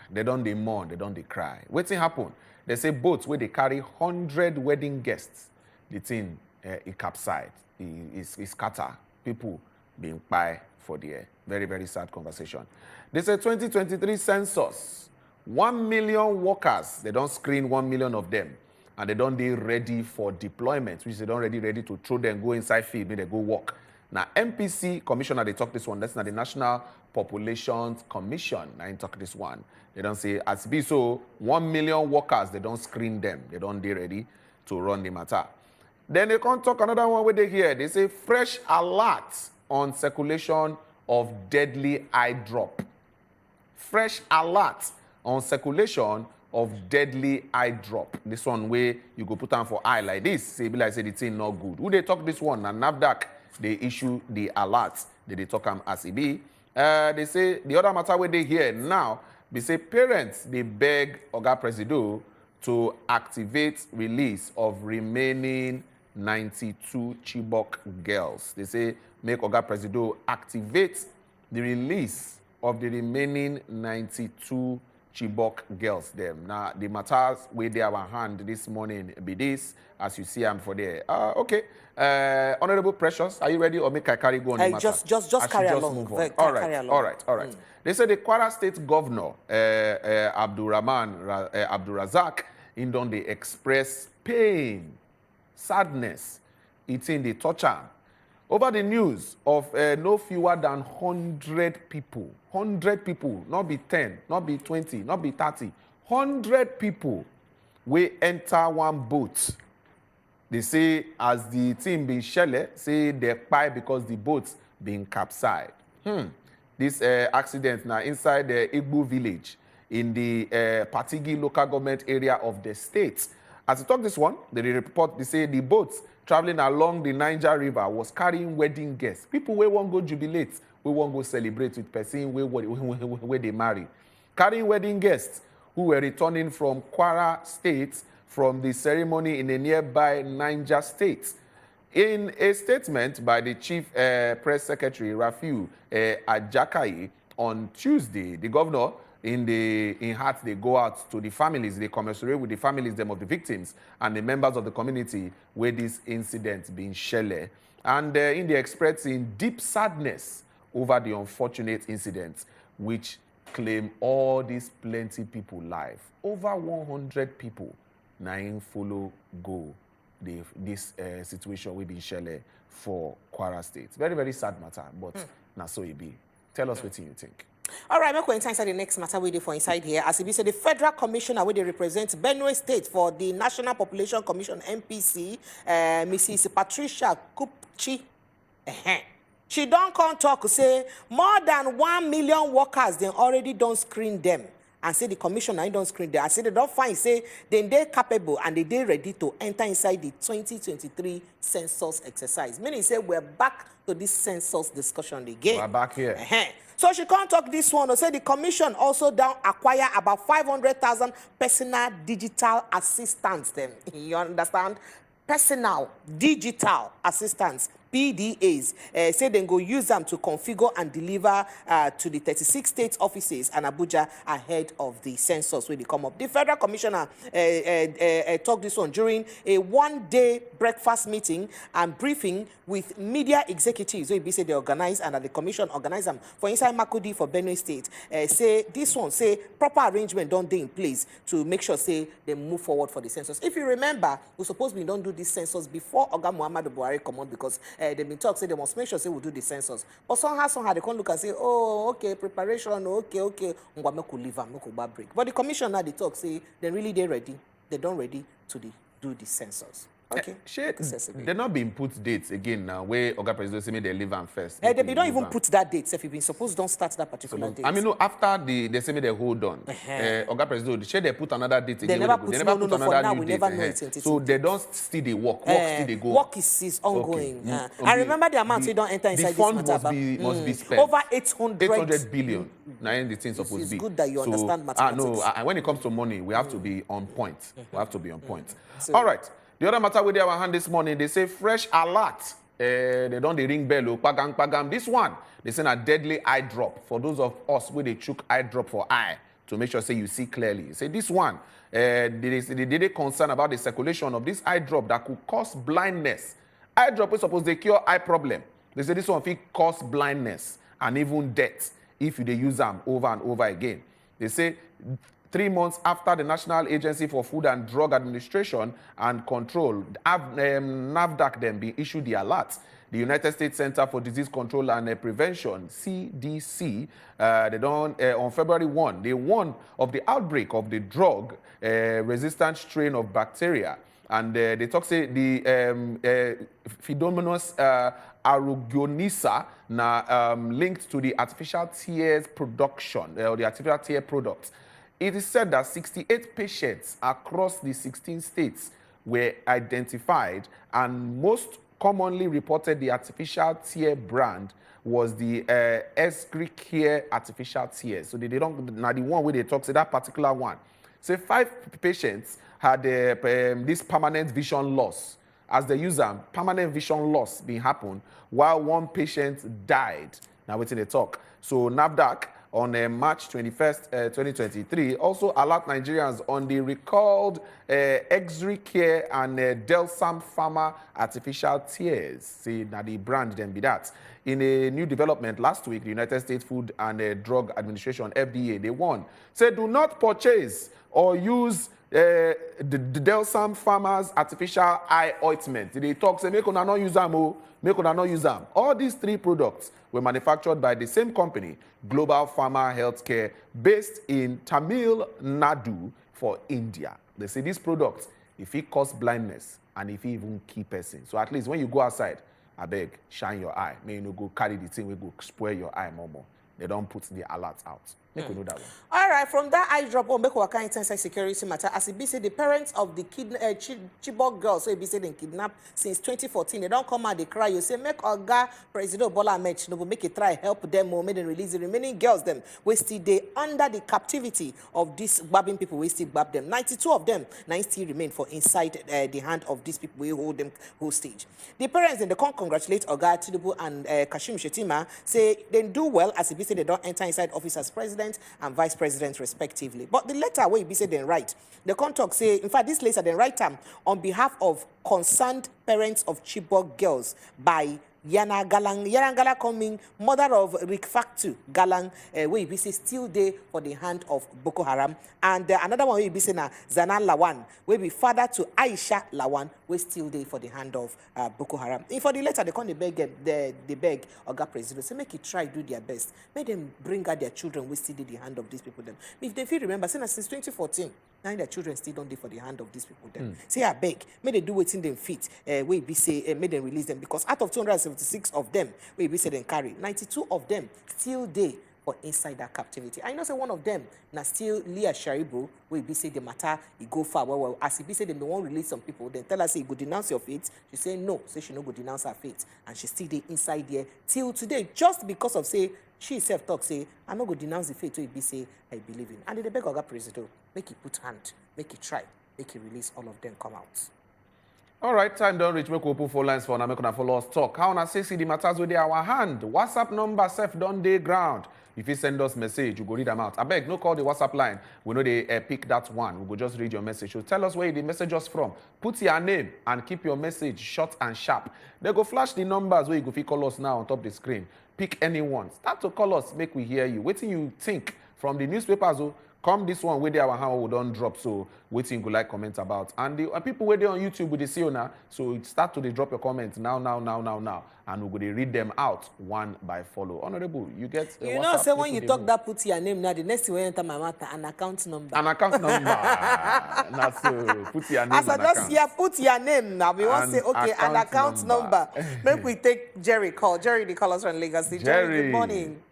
they don't mourn, they don't cry. What's happen? They say boats where they carry 100 wedding guests. The thing, it capsized, it scatter. People being pie for the very, very sad conversation. They say 2023 census. 1 million workers, they don't screen 1 million of them, and they don't be ready for deployment, which they don't ready to throw them, go inside field, maybe they go work. Now, MPC commissioner, they talk this one, that's not the National Population Commission, I ain't talk this one. They don't say, as be so, 1 million workers, they don't screen them, they don't be ready to run the matter. Then they can't talk another one where they hear, they say, fresh alert on circulation of deadly eye drop. Fresh alert on circulation of deadly eye drop. This one where you go put on for eye like this, say be like say the thing not good. Who they talk this one? And NAFDAC, they issue the alerts. They talk them as it be. They say the other matter where they hear now, they say parents, they beg Oga Presido to activate release of remaining 92 Chibok girls. They say make Oga Presido activate the release of the remaining 92 Chibok girls them. Now, the matters where they have a hand this morning be this, as you see them for there. Okay. Honorable Precious, are you ready or make I carry go on the matter? Just carry along. Move on. All right. They say the Kwara State Governor, Abdulrazak, in don they express pain, sadness, it's in the torture over the news of no fewer than 100 people. 100 people, not be 10, not be 20, not be 30. 100 people will enter one boat. They say as the team being shelled, say they pie because the boat's being capsized. This accident now inside the Igbo village in the Patigi local government area of the state. As we talk this one, they report, they say the boats traveling along the Niger River was carrying wedding guests. People where won't go jubilate, we won't go celebrate with person where they marry. Carrying wedding guests who were returning from Kwara State from the ceremony in a nearby Niger State. In a statement by the Chief Press Secretary, Rafiu Ajakai, on Tuesday, the governor, in heart, they go out to the families, they commiserate with the families them of the victims and the members of the community where this incident being shelled. And in the expressing deep sadness over the unfortunate incident, which claim all these plenty people life. Over 100 people now follow go this situation we been shelled for Kwara State. Very, very sad matter, but now so it be. Tell us what you think. All right, we're going to inside the next matter we do for inside here. As it be said, the federal commissioner where they represent Benue State for the National Population Commission (NPC), Mrs. Patricia Kupchi, she don't come talk say more than 1 million workers they already don't screen them. And say the commissioner don't screen them. I say they don't find, say then they're capable and they're ready to enter inside the 2023 census exercise. Meaning say we're back to this census discussion again. We're back here. So she can't talk this one. Or say the commission also down acquire about 500,000 personal digital assistants. Then you understand? Personal digital assistants. PDAs, say they go use them to configure and deliver to the 36 state offices and Abuja ahead of the census when they come up. The federal commissioner talked this one during a one-day breakfast meeting and briefing with media executives. So they organize and the commission organize them for inside Makudi for Benue State. Say this one, say proper arrangement don't be in place to make sure say they move forward for the census. If you remember, we supposed we don't do this census before Oga Muhammadu Buhari come on because they've been talking, say they must make sure say we'll do the census. But somehow they can't look and say, oh, okay, preparation, okay, break. But the commission now they talk, say they're ready. They don't ready to do the census. Okay. They're not being put dates again now where Oga President say they leave them first. They don't even put that date. If you've been supposed don't start that particular date. I mean, no, after they say they hold on. Oga President, they put another date again. They never put another new date. Never know it. So they don't still they work. Work still they go. Work is ongoing. Okay. I remember the amount we don't enter inside this matter. The fund must be spent. Over 800 billion. Now the thing supposed to be. It's good that you understand mathematics. When it comes to money, we have to be on point. We have to be on point. All right. The other matter with our hand this morning, they say fresh alert. They don't ring bell, pagam. This one, they send a deadly eye drop for those of us where they chook eye drop for eye to make sure say you see clearly. Say this one, they concern about the circulation of this eye drop that could cause blindness. Eye drop is supposed to cure eye problem. They say this one will cause blindness and even death if you use them over and over again. They say 3 months after the National Agency for Food and Drug Administration and Control, NAFDAC, then be issued the alert. The United States Center for Disease Control and Prevention, CDC, they don't, on February 1, they warned of the outbreak of the drug-resistant strain of bacteria. And they talk, say, the Pseudomonas aeruginosa linked to the artificial tears production, or the artificial tear products. It is said that 68 patients across the 16 states were identified, and most commonly reported the artificial tear brand was the Esgricare artificial tears. So they don't, now the one where they talk, say that particular one. So 5 patients had this permanent vision loss. As they use them, permanent vision loss being happened, while 1 patient died. Now waiting they talk. So NAFDAC, on March 21st, 2023, also alert Nigerians on the recalled Exricare and Delsam Pharma artificial tears. See, now the brand then be that. In a new development last week, the United States Food and Drug Administration, FDA, they warned, say do not purchase or use the Delsam Farmers Artificial Eye Ointment. They talk, say, make una not use them, oh, make una not use them. All these 3 products were manufactured by the same company, Global Pharma Healthcare, based in Tamil Nadu for India. They say these products, if it cause blindness and if it even keep person. So at least when you go outside, I beg, shine your eye. May you no go carry the thing, we go spoil your eye more. They don't put the alert out. Make we know that one. All right, from that eye drop on, make we kind inside security matter. As it be said, the parents of the Chibok girls, so it be said they kidnapped since 2014. They don't come out, they cry. You say, make Oga President Bola Tinubu no make it try help them or make them release the remaining girls. Them we still they under the captivity of these babbing people. We still bab them. 92 of them now still remain for inside the hand of these people. We hold them hostage. The parents then they can't congratulate Oga Tinubu and Kashim Shettima. Say they do well as it be said they don't enter inside office as president and vice president respectively. But the letter where it be said then write, the contact say, in fact, this letter then write on behalf of concerned parents of Chibok girls by Yana Galang. Yana Galang coming, mother of Rikfaktu Galang, where it be say still there for the hand of Boko Haram. And another one where it be say na Zanan Lawan, where be father to Aisha Lawan, where still there for the hand of Boko Haram. And for the letter, they come, they beg Oga President, say make it try do their best. Make them bring out their children, we still in the hand of these people. Them. If they feel remember, since 2014, now their children still don't there for the hand of these people. Them. Say I beg, may they do what's in them fit, where it be say, may them release them, because out of 276 of them, where it be say they carry, 92 of them still there for inside that captivity. I know say one of them now still Leah Sharibu, where it be say the matter it go far. Well, as it be say they won't release some people, then tell her say you go denounce your faith. She say no, say she no go denounce her faith, and she still there inside there till today, just because of say she herself talk say I no go denounce the faith. So it be say I believe in, and they beg Oga President make it put hand, make it try, make it release all of them come out. All right, time don't reach. Make we open 4 lines for now. Make una follow us talk. How na say see the matters with our hand. WhatsApp number self don dey ground. If you send us message, we go read them out. I beg, no call the WhatsApp line. We know they pick that one. We go just read your message. So tell us where the message us from. Put your name and keep your message short and sharp. They go flash the numbers where you go fit call us now on top of the screen. Pick anyone. Start to call us. Make we hear you. What you think from the newspapers? Come this one where they our hand we don't drop, so waiting go like comment about. And the people where they on YouTube with the see now, so start to drop your comments now, and we go to read them out one by follow. Honorable, you get you know, say when you talk that put your name now, the next thing we enter my matter an account number. An account number. Not so put your name. As I just here, put your name now. We want to say okay, an account number. Maybe we take Jerry call. Jerry, the callers from Lagos. Jerry, good morning.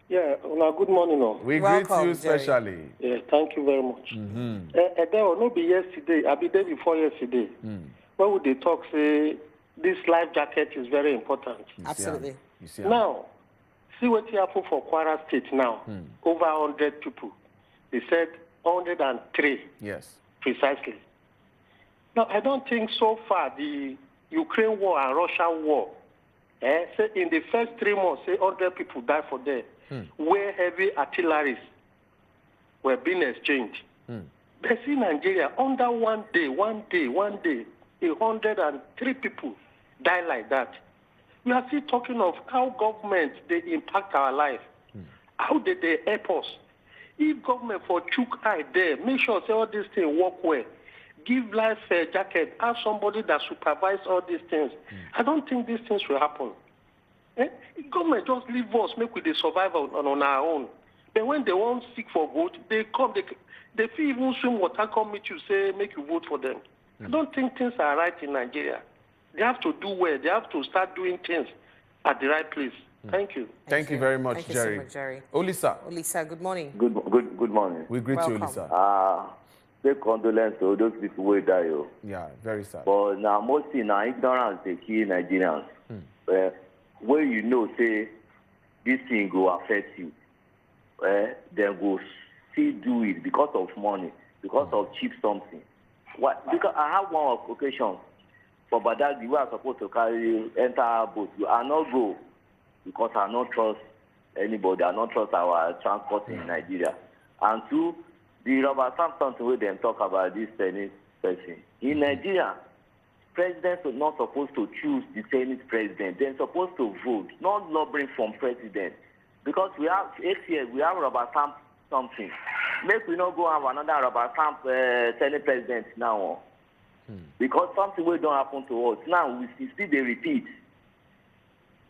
Yeah, well, good morning. We greet you especially. Yeah, thank you very much. There will not be yesterday, I'll be there before yesterday. Where would they talk, say, this life jacket is very important. Absolutely. Now, see what happened for Kwara State now. Over 100 people. They said 103. Yes. Precisely. Now, I don't think so far the Ukraine war and Russia war, say in the first 3 months, say 100 people died for there. Where heavy artilleries were being exchanged. But see Nigeria, under one day, 103 people die like that. We are still talking of how government, they impact our life. How did they help us? If government for chook eye there, make sure say all these things work well. Give life a jacket, have somebody that supervise all these things. I don't think these things will happen. Government just leave us, make we survive on our own. But when they want seek for vote, they come, they feel even swim water, come meet you, say, make you vote for them. I don't think things are right in Nigeria. They have to do well. They have to start doing things at the right place. Thank you. Thank you very much, Jerry. Thank you so much, Jerry. Olisa, good morning. Good morning. We greet you, Olisa. Take condolence to those people who die. Yeah, very sad. But now, mostly now, ignorance they kill Nigerians. Where you know, say, this thing will affect you, then go still do it because of money, because of cheap something. What? Because I have one occasion for Badagry, we are supposed to enter our boat. I not go because I not trust anybody. I not trust our transport in Nigeria. And two, the Robert Sampson way them talk about this Senate person. In Nigeria, presidents are not supposed to choose the Senate president. They're supposed to vote, not lobbying from president. Because we have 8 years, we have Robert something. make we not go have another rubber stamp Senate President now. Because something will don't happen to us. Now we see they repeat.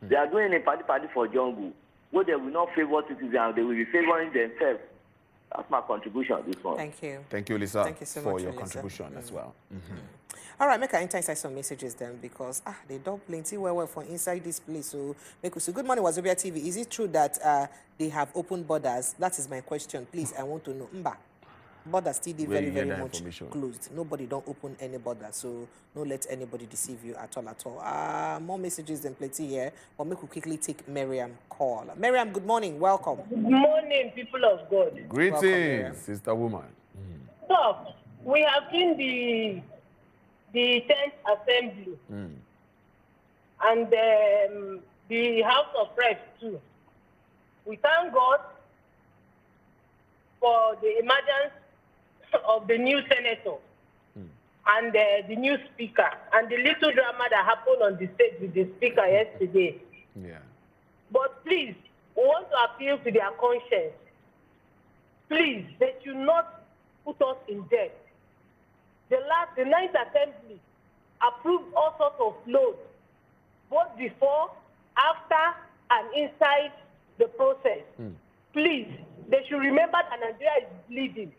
They are doing a party for jungle, where they will not favor citizens, they will be favoring themselves. That's my contribution on this one. Thank you. Thank you, Lisa, Thank you so for much, your Lisa. contribution as well. All right, make I enter inside some messages then because they don't plenty well for inside this place. So make us say, good morning, Wazobia TV. Is it true that they have open borders? That is my question. Please, I want to know. Mba. Borders still very, very much closed. Nobody don't open any border, so don't let anybody deceive you at all. More messages than plenty here, but make we quickly take Miriam call. Miriam, good morning. Welcome. Good morning, people of God. Greetings, sister woman. So, we have seen the 10th Assembly and the House of Reps too. We thank God for the emergence of the new senator and the new speaker and the little drama that happened on the stage with the speaker yesterday. Yeah. But please, we want to appeal to their conscience. Please, they should not put us in debt. The 9th Assembly approved all sorts of loans, both before, after, and inside the process. Please, they should remember that Nigeria is bleeding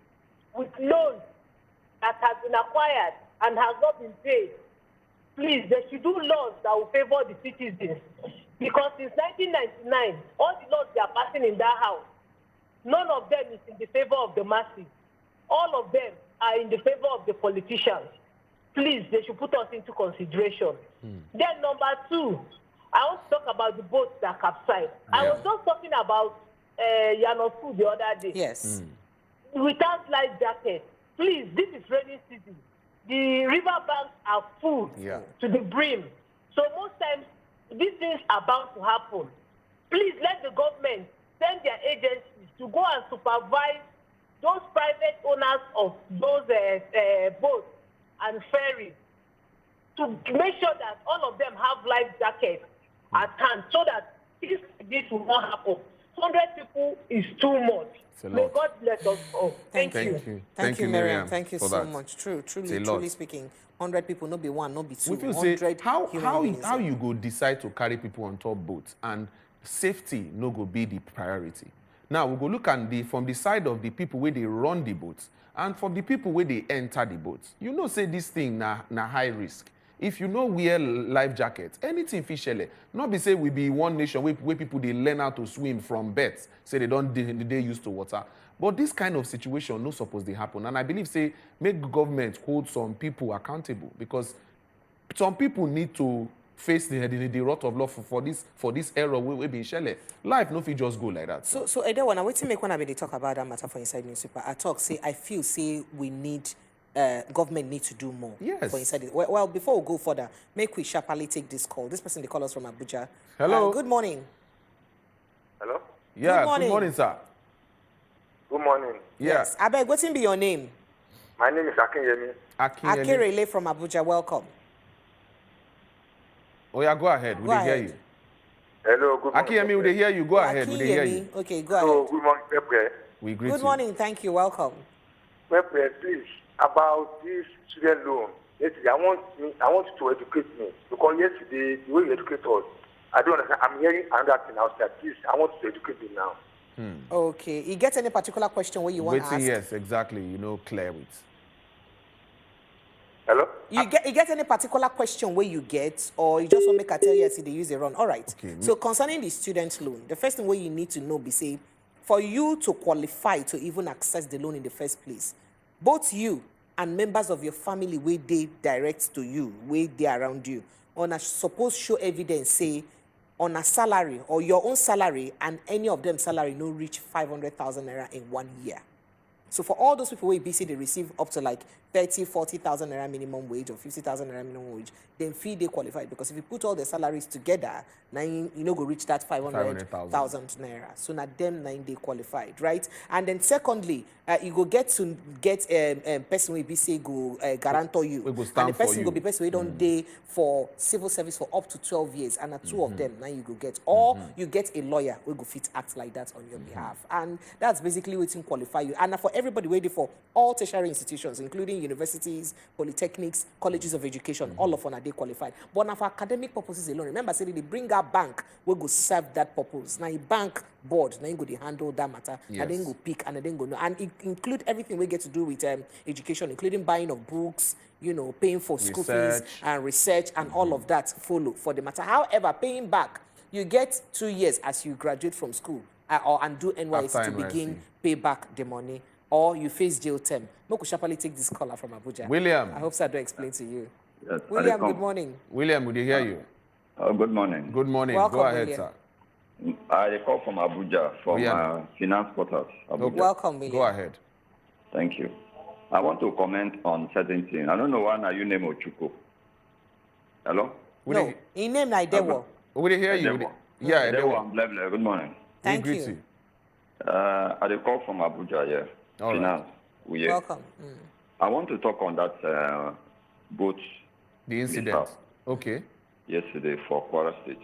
with loans that has been acquired and has not been paid. Please, they should do laws that will favor the citizens. Because since 1999, all the laws they are passing in that house, none of them is in the favor of the masses. All of them are in the favor of the politicians. Please, they should put us into consideration. Then number 2, I want to talk about the boats that capsized. I was just talking about Yanofu the other day. Yes. Without life jackets. Please, this is rainy season. The river banks are full to the brim. So most times, these things are bound to happen. Please let the government send their agencies to go and supervise those private owners of those boats and ferries to make sure that all of them have life jackets at hand so that this will not happen. 100 people is too much. May God bless us all. Thank you. Thank you, Miriam. Thank you so much. Truly speaking, 100 people, not be one, not be two. We feel say, how you go decide to carry people on top boats and safety no go be the priority. Now we go look at from the side of the people where they run the boats and from the people where they enter the boats. You know, say this thing na high risk. If you know wear life jackets, anything officially, not be say we be one nation where people they learn how to swim from birth, say they used to water. But this kind of situation no suppose they happen. And I believe say make government hold some people accountable because some people need to face the wrath of law for this error we be shele. Life no fit just go like that. So Ede, when I wait to make one they talk about that matter for inside newspaper, I feel we need government need to do more for inside it. Well, before we go further, make we sharply take this call. This person they call us from Abuja. Hello. Good morning. Hello. Yeah. Good morning, sir. Good morning. Yes. I beg, what's be your name? My name is Akinyemi. Akirele from Abuja. Welcome. Oh yeah, go ahead. We hear you. Hello. Good morning. Akinyemi, we hear you. Go ahead. We hear you. Okay, go ahead. Good morning, Pepe. We greet you. Good morning. Thank you. Welcome. Pepe, please. About this student loan, yesterday, I want you to educate me because yesterday the way you educate us, I don't understand. I'm hearing another thing outside. Please, I want you to educate me now. Okay. You get any particular question where you want to ask? Yes, exactly. Clear with. Hello. You get any particular question where you get, or you just want to make a tell you they use it wrong? All right. Okay. So concerning the student loan, the first thing where you need to know be say, for you to qualify to even access the loan in the first place, both you and members of your family where they direct to you, where they around you, on a suppose show evidence say on a salary or your own salary and any of them salary no reach 500,000 naira in 1 year. So for all those people where BC they receive up to like 30,000-40,000 naira minimum wage or 50,000 naira minimum wage, then fee they qualified, because if you put all the salaries together, now you know go reach that 500,000 naira. So now them 9 they qualified, right? And then secondly, you go get to get person will be say go guarantor you, and the person go be person we don't day for civil service for up to 12 years, and two of them now you go get, or you get a lawyer who go fit act like that on your behalf, and that's basically what can qualify you. And for everybody waiting for all tertiary institutions, including universities, polytechnics, colleges of education, all of them are they qualified. But now for academic purposes alone, remember, say they bring a bank, we go serve that purpose. Now a bank board, now you go they handle that matter, and then go pick, and then go no, and it include everything we get to do with education, including buying of books, you know, paying for school fees and research and all of that follow for the matter. However, paying back, you get 2 years as you graduate from school and do NYSC to begin pay back the money, or you face jail term. Moku Shapali take this caller from Abuja. William. I hope so I do explain to you. Yes, William, good morning. William, would you hear you? Good morning. Good morning. Welcome, Go ahead, William. sir. I call from Abuja, from finance quarters. Abuja. Welcome, William. Go ahead. Thank you. I want to comment on certain things. I don't know why now you name Ochuko. Hello? No, he named Naidewo. We hear you. Yeah, Adewo. Good morning. Thank you. I call from Abuja, yeah. All finance. Right. Welcome. I want to talk on that boat. The incident. Okay. Yesterday for Kwara State.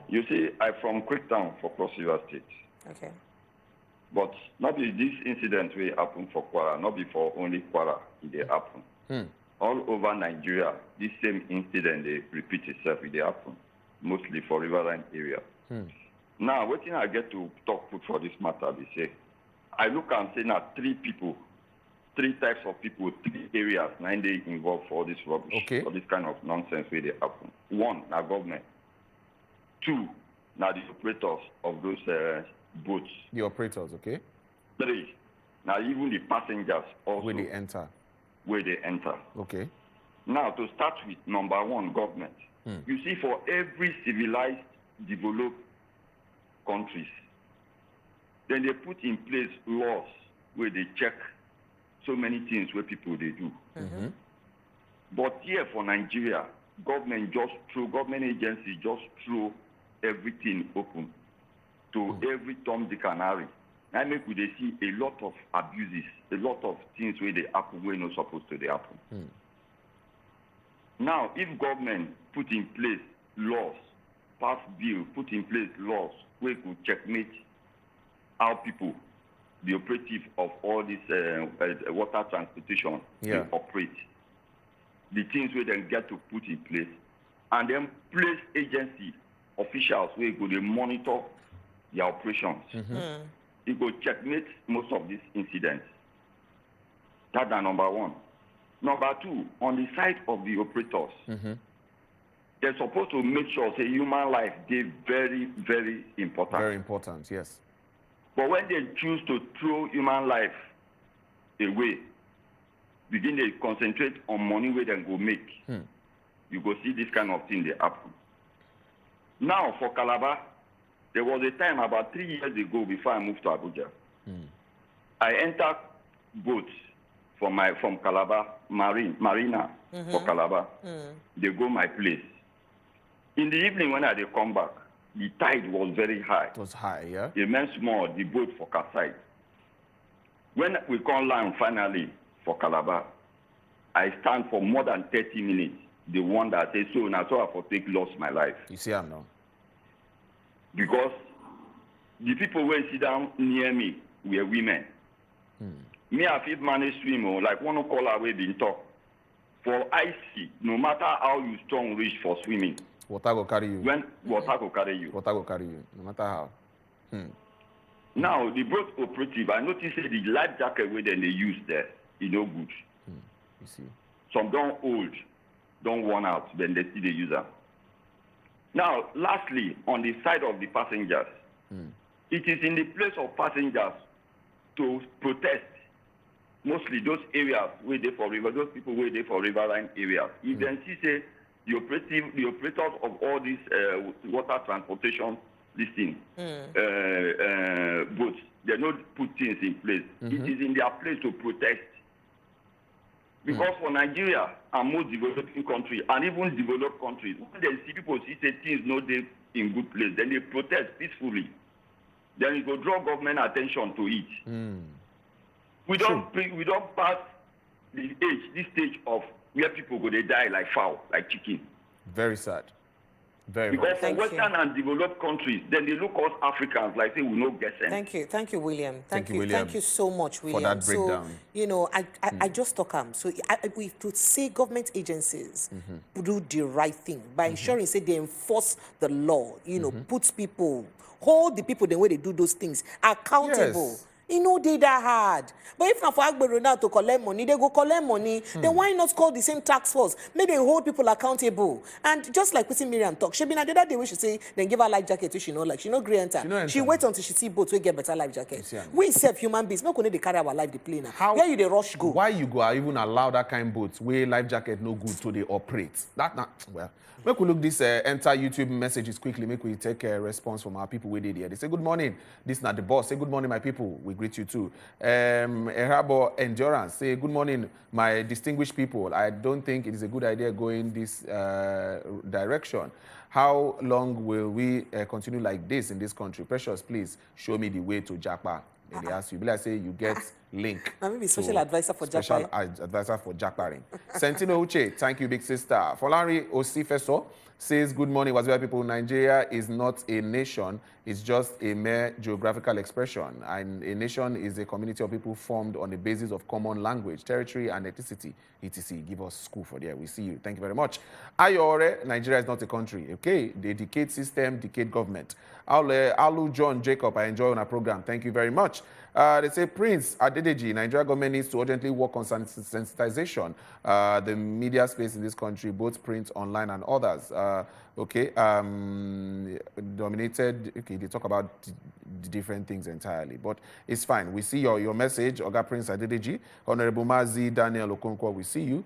You see, I'm from Quicktown for Cross River State. Okay. But not be this incident will happen for Kwara, not before only Kwara it dey happen. All over Nigeria, this same incident they repeat itself, it dey happen, mostly for Riverine area. Now, what thing I get to talk for this matter, they say, I look and say now 3 people, 3 types of people, 3 areas, 9 days involved for all this rubbish, for this kind of nonsense where they happen. 1, now government. 2, now the operators of those boats. The operators, okay. 3, now even the passengers also. Where they enter. Where they enter. Okay. Now, to start with, number 1, government. You see, for every civilized, developed countries, then they put in place laws where they check so many things where people they do. But here for Nigeria, government agency just throw everything open to every Tom, Dick and Harry. I make we they see a lot of abuses, a lot of things where they happen where not supposed to they happen. Now, if government put in place laws, pass bill, put in place laws where could checkmate how people, the operative of all this water transportation, they operate, the things where they get to put in place, and then place agency officials where go they monitor their operations. It go checkmate most of these incidents. That's number 1. Number 2, on the side of the operators, they're supposed to make sure say human life is very, very important. Very important, yes. But when they choose to throw human life away, begin to concentrate on money where they go make, you go see this kind of thing they happen. Now for Calabar, there was a time about 3 years ago before I moved to Abuja. I entered boats from Calabar Marina for Calabar. They go my place. In the evening when I come back, the tide was very high. It was high, yeah? It meant small, the boat for Kasai. When we come land finally for Calabar, I stand for more than 30 minutes. The one that says, so now so I for take lost my life. You see, I know. Because the people who sit down near me were women. Me, I feel manage swim, like one call away being talk. For icy, no matter how you strong reach for swimming. Water go carry you. When water go carry you. Water go carry you, no matter how. Now, the boat operative, I noticed that the life jacket way they use there is no good. You see. Some don't old, don't worn out, then they still use them. Now, lastly, on the side of the passengers, it is in the place of passengers to protest. Mostly those areas where they for river, those people where they for riverine areas. If then see say the operators of all these water transportation, this thing, boats, they don't put things in place. It is in their place to protest. Because for Nigeria and most developing countries, and even developed countries, when they see people say things no dey in good place, then they protest peacefully. Then it will draw government attention to it. We don't pass this stage of where people go they die like fowl, like chicken. Very sad. Because for Western and developed countries, then they look us Africans like say we no get sense. Thank you, William. Thank you, William, thank you so much, William. for that breakdown. So, you know, I just talk so we could say government agencies do the right thing by ensuring say they enforce the law. You know, put people, hold the people the way they do those things accountable. Yes. You know they that hard. But if not for Agbero now to collect money, they go collect money. Then why not call the same tax force? Make them hold people accountable. And just like Miriam talk, she been the other day when she say, then give her life jacket, which she know like she no agree enter. She wait until she see boats, we get better life jacket. We self human beings, not going to carry our life the plane. How where you the rush go? Why you go even allow that kind of boats where life jacket no good to they operate? That not well. Make we look this enter YouTube messages quickly. Make we take a response from our people where they there. They say good morning. This is not the boss. Say good morning, my people. We greet you too. Erabo Endurance say good morning, my distinguished people. I don't think it is a good idea going this direction. How long will we continue like this in this country? Precious, please show me the way to Japa. And they ask you, like say you get link. Now maybe special advisor for Japa. Special advisor for Japaring. Sentino Uche, thank you, big sister. Folari Osifeso says, good morning, Wazobia people. Nigeria is not a nation. It's just a mere geographical expression. And a nation is a community of people formed on the basis of common language, territory, and ethnicity. ETC, give us school for there. We see you. Thank you very much. Ayore, Nigeria is not a country. Okay, the decade system, decade government. Alu John Jacob, I enjoy on our program. Thank you very much. They say, Prince Adedeji, Nigeria government needs to urgently work on sensitization, the media space in this country, both print, online, and others. Dominated, okay, they talk about different things entirely, but it's fine. We see your message, Oga Prince Adedeji. Honorable Mazi Daniel Okonkwo, we see you.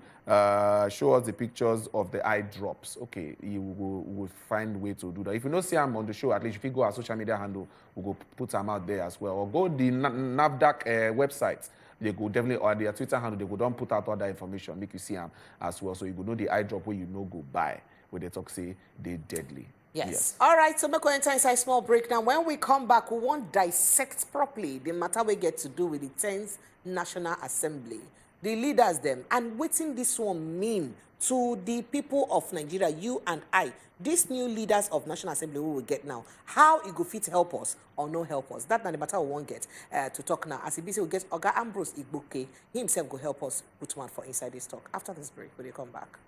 Show us the pictures of the eye drops. Okay, you will find a way to do that. If you don't see them on the show, at least if you go our social media handle, we'll go put them out there as well. Or go the NAFDAC website. They go definitely, or their Twitter handle, they go don't put out all that information, make you see them as well. So you go know the eye drop where you know go buy, where they talk say they deadly. Yes. All right, so we're going to enter inside small break now. When we come back, we won't dissect properly the matter we get to do with the 10th National Assembly, the leaders them, and what this one mean to the people of Nigeria, you and I. These new leaders of National Assembly we will get now, how it go fit help us or no help us. That's not the matter we won't get to talk now. As we get Oga Ambrose Igboke, he himself will help us put one for inside this talk. After this break, will you come back?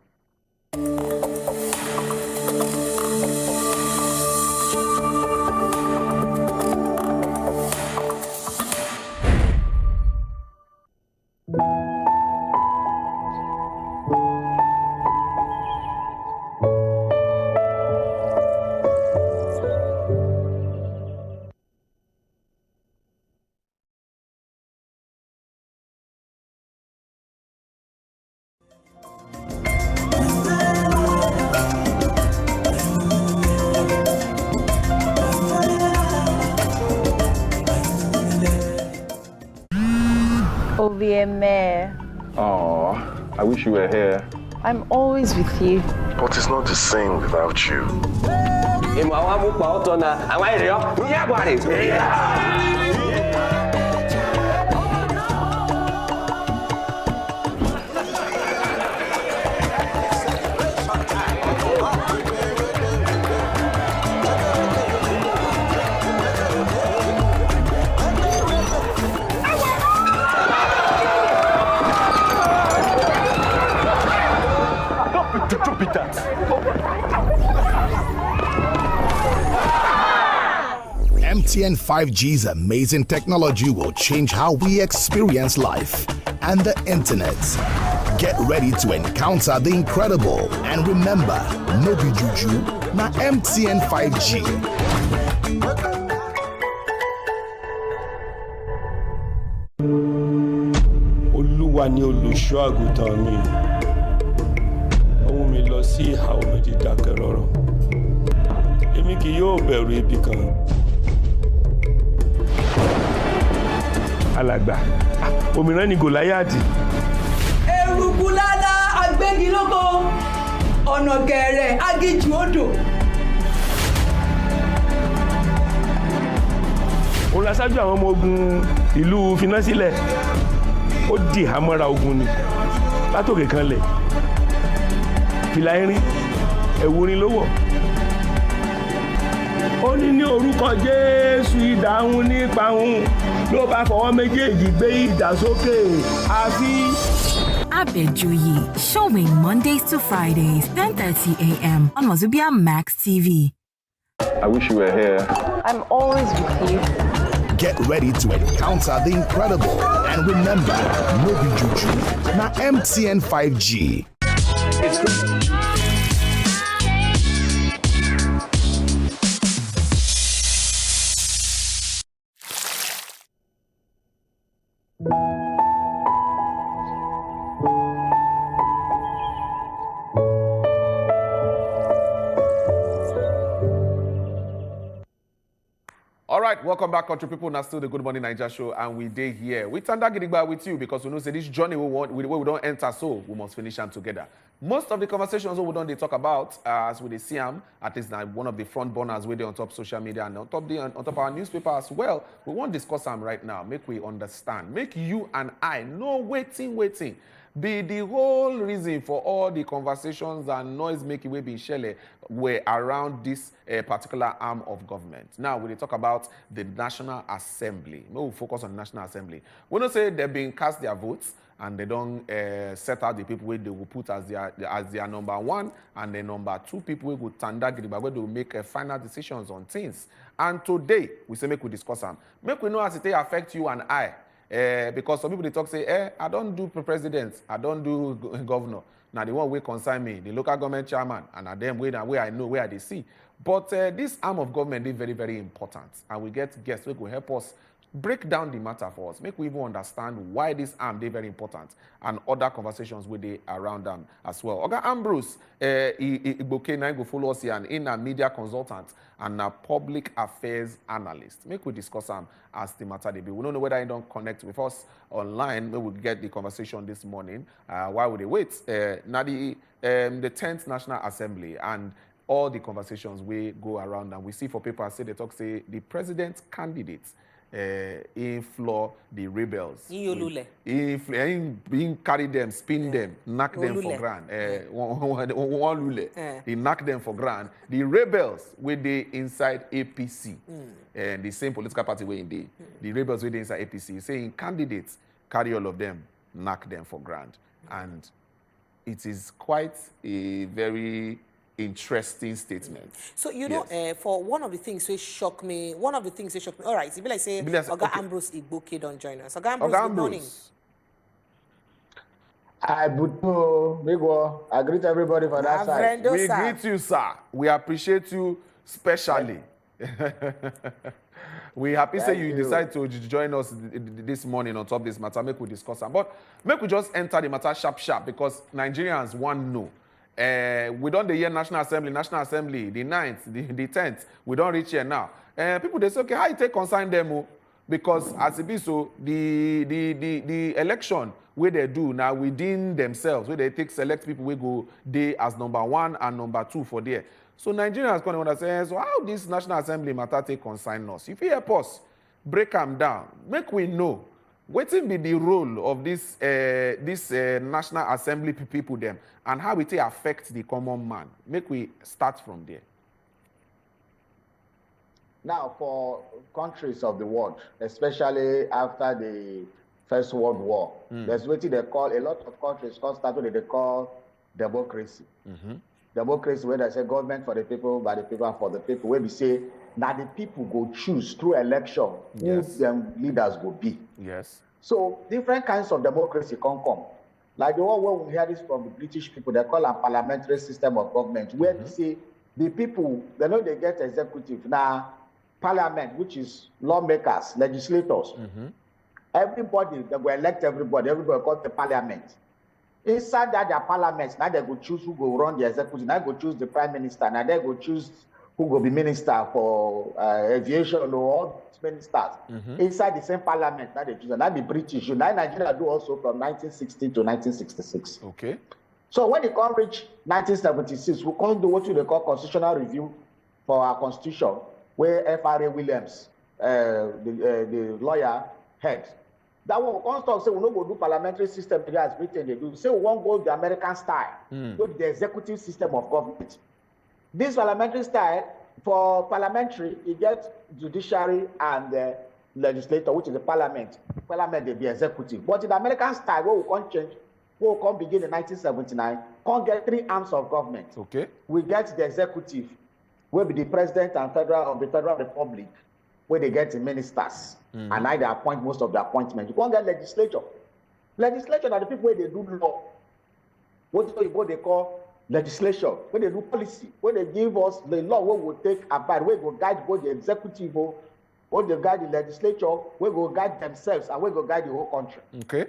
Oh, I wish you were here. I'm always with you. But it's not the same without you. Don't beat that. MTN 5G's amazing technology will change how we experience life and the internet. Get ready to encounter the incredible. And remember, no be juju, na MTN 5G. Olúwa ni olùṣọ́ àgùntàn mi. Ohun mi lọ sí ìhà omi dídákẹ́ rọ́rọ́. Èmi kì yóò bẹ̀rù ibi kan. Alàgbà, òmíràn ni Gòláyàtì. Ẹ̀rù eruku lálá agbégilóko ọ̀nà gẹ̀rẹ̀ agíjù odò. Òun la ṣáájú àwọn ọmọ ogun ìlú Finasílẹ̀. Ó di ìhámọ́ra ogun ni. Látòkè kan lẹ̀. Fìlà irin, ẹ̀wù orin ló wọ̀. Ó ní orúkọ Jésù ìdáhùn nípa òun ló bá fọwọ́ méjèèjì gbé idà sókè àfi. Abejoye, showing Mondays to Fridays, 10:30 a.m. on wazobiamax TV. I wish you were here. I'm always with you. Get ready to encounter the incredible. And remember, no be juju. Now MTN 5G. It's good. All right, welcome back, country people. Now still the Good Morning Naija show, and we day here. We turn that gidigba with you because we know say this journey we don't enter, so we must finish them together. Most of the conversations we don't they talk about as we see them, at least now one of the front burners where they on top social media and on top our newspaper as well. We won't discuss them right now. Make we understand. Make you and I know waiting. Be the whole reason for all the conversations and noise making we be shele were around this particular arm of government. Now, when they talk about the National Assembly, we'll focus on the National Assembly. We don't say they've been cast their votes and they don't set out the people where they will put as their number one and the number two people who will tanda where they will make final decisions on things. And today, we say make we discuss them. Make we know as it affect you and I. Because some people they talk say, I don't do president, I don't do governor. Now the one way concern me, the local government chairman, and at them where I know where they see. But this arm of government is very, very important, and we get guests who will help us break down the matter for us, make we even understand why this arm is very important, and other conversations with they around them as well. Oga Ambrose, go follow us here, and in a media consultant and a public affairs analyst. Make we discuss them as the matter they be. We don't know whether you don't connect with us online. Maybe we'll get the conversation this morning. While we wait, now the 10th National Assembly and all the conversations we go around, and we see for people say they talk say the president's candidates in floor the rebels. In carry them, spin them, knock them for grand. He knock them for grand. The rebels with the inside APC, and the same political party way in the rebels with the inside APC, saying candidates carry all of them, knock them for grand, and it is quite a very interesting statement. So, you know, for one of the things which shocked me, all right, if you like say, Oga Ambrose Igboke don't join us. Oga Ambrose, good morning. I greet everybody for that side. We greet you, sir. We appreciate you specially. We happy say you decide to join us this morning on top of this matter. Make we discuss them. But make we just enter the matter sharp because Nigerians want to know. We don't hear National Assembly, the 9th, the 10th. We don't reach here now. People they say, okay, how you take concern them? Because as it be so, the election where they do now within themselves, where they select people we go they as number one and number two for there. So Nigerians going to say, so how this National Assembly matter take concern us? If you help us break them down, make we know. What will be the role of this National Assembly people them, and how it affect the common man? Make we start from there. Now, for countries of the world, especially after the First World War, there's what they call, a lot of countries started they call democracy. Democracy, where they say government for the people, by the people, and for the people, where we say, now the people go choose through election who them leaders will be. Yes. So different kinds of democracy can come. Like the one where we hear this from the British people, they call a parliamentary system of government, where they say the people, they know they get executive. Now, parliament, which is lawmakers, legislators, everybody, they will elect everybody called the parliament. Inside that their parliaments, now they go choose who go run the executive, now they go choose the prime minister, now they go choose who will be minister for aviation or all ministers inside the same parliament that they choose, and that be British. Now Nigeria do also from 1960 to 1966. Okay. So when it come reach 1976, we can't do what they call constitutional review for our constitution, where F.R.A. Williams, the lawyer, head. That one we can't talk, say we don't go do parliamentary system today as Britain they do. Say we won't go the American style, with the executive system of government. This parliamentary style, for parliamentary, you get judiciary and legislature, which is the parliament. Parliament, they be executive. But in the American style, what we can't change, what we can't begin in 1979, can't get 3 arms of government. Okay. We get the executive, will be the president and federal of the Federal Republic, where they get the ministers. And I they appoint most of the appointments. You can't get legislature. Legislature are the people where they do law. What they call legislation, when they do policy, when they give us the law, we will take about, we will guide both the executive, or they guide the legislature, we will guide themselves, and we will guide the whole country. Okay.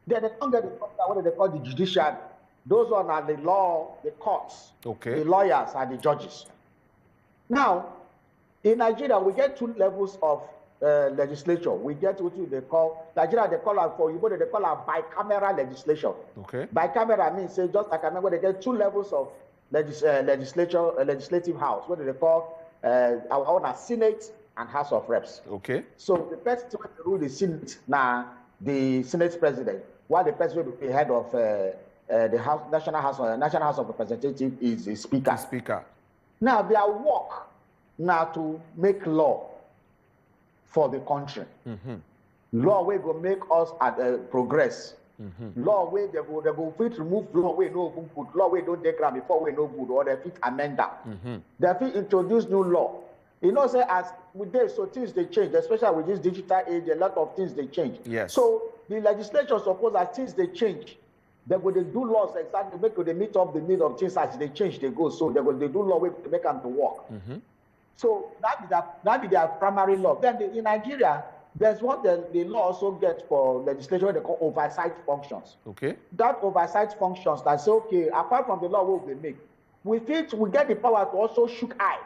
Then they don't get what they call the judiciary. Those one are the law, the courts, okay, the lawyers, and the judges. Now, in Nigeria, we get 2 levels of legislature. We get what they call, Nigeria, they call it for you, they call it bicameral legislation. Okay. Bicameral means, say, just like I remember, they get 2 levels of legislative house, what they call our own Senate and House of Reps. Okay. So the person who rule the Senate now, the Senate President, while the person will be head of the House, National House of Representatives is the Speaker. The Speaker. Now their work now to make law for the country. Law will go make us progress. Law where they go fit remove law where no good, law where don't take before we no good, or they fit amend that. They fit introduce new law. You know, say as with this, so things they change, especially with this digital age, a lot of things they change. Yes. So the legislature suppose as things they change, they go they do laws exactly make they meet up the need of things as they change they go. So they do law to make them to work. So that be their primary law. Then in Nigeria, there's what the law also gets for legislation they call oversight functions. Okay. That oversight functions that say, okay, apart from the law what we make, we get the power to also shook eye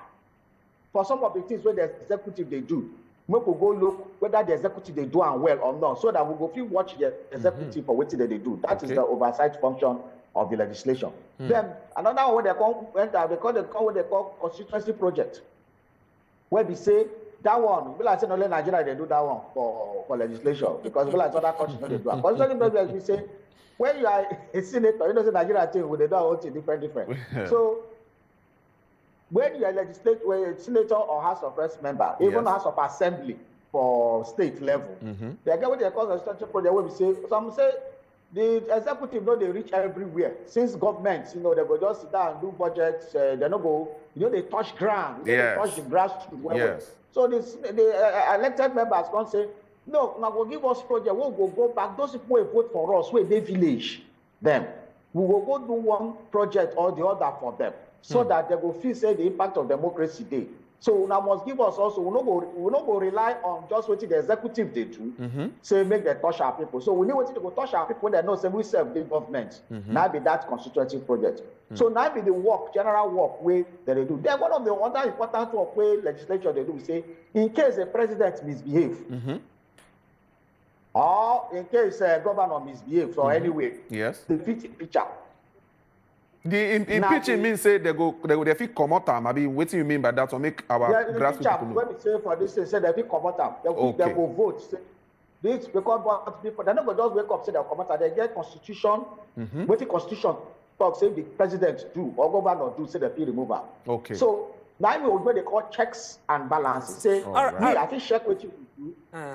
for some of the things where the executive they do. We could go look whether the executive they do and well or not, so that we go feel watch the executive for what they do. That is the oversight function of the legislation. Then another one they call what they call constituency project, where we say that one, we like say only Nigeria they do that one for legislation, because we like other countries they do. Constituency project we say when you are a senator, you know say Nigeria thing we they do all things different. So when you are a senator or House of Reps member, even House of Assembly for state level, they get what they call constituency project where we say, some say the executive know they reach everywhere. Since governments, you know, they go just sit down and do budgets, they don't go, you know, they touch ground, they touch the grassroots. So the elected members can say, no, now go give us project, we'll go back. Those people will vote for us, where they village them. We will go do one project or the other for them, so that they will feel say the impact of democracy day. So now must give us also, we not go rely on just what the executive they do, say make them touch our people. So we need what to go touch our people when they know say we serve the government. Now be that constituency project. So now be the work, general work way that they do. Then one of the other important work way legislature they do say, in case the president misbehave, or in case governor misbehaves or anyway, the fit impeach am. The impeaching means say they fit come out am. I mean, what do you mean by that? To make our grassroots people know. When we say for this, they say they fit come out am. They go vote. Say, this because people they not go just wake up say they come out. They get constitution. What the constitution talk say the president do or governor do say they fit remove am. Okay. So now we what they call checks and balances. Say, I fit check what you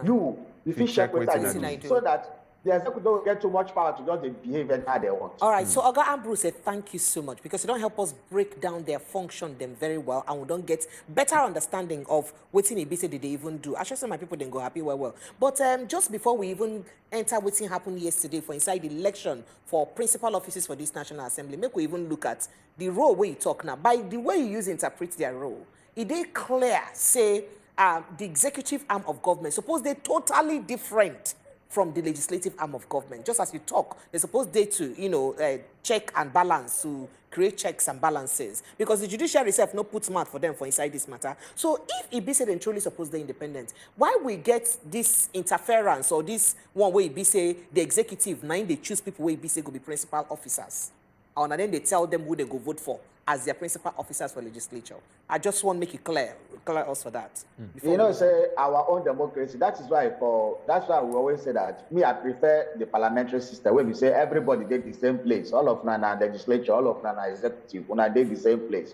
do. You fit check what I do, so that the executive don't get too much power to just behave and how they want. All right, so Oga Ambrose said thank you so much, because you don't help us break down their function them very well, and we don't get better understanding of what in APC did they even do. I should say my people didn't go happy well. But just before we even enter what happened yesterday for inside the election for principal offices for this National Assembly, make we even look at the role where you talk now. By the way you interpret their role, it is clear, say, the executive arm of government, suppose they're totally different from the legislative arm of government. Just as you talk, they're supposed to, check and balance to create checks and balances, because the judiciary itself no put smart for them for inside this matter. So if it be said they truly supposed they're independent, why we get this interference or this one way it be say the executive, now they choose people where it be say go be principal officers, and then they tell them who they go vote for as their principal officers for legislature? I just want to make it clear us for that. You know, say our own democracy. That's why we always say that. I prefer the parliamentary system where we say everybody did the same place. All of Nana legislature, all of Nana executive, when I did the same place.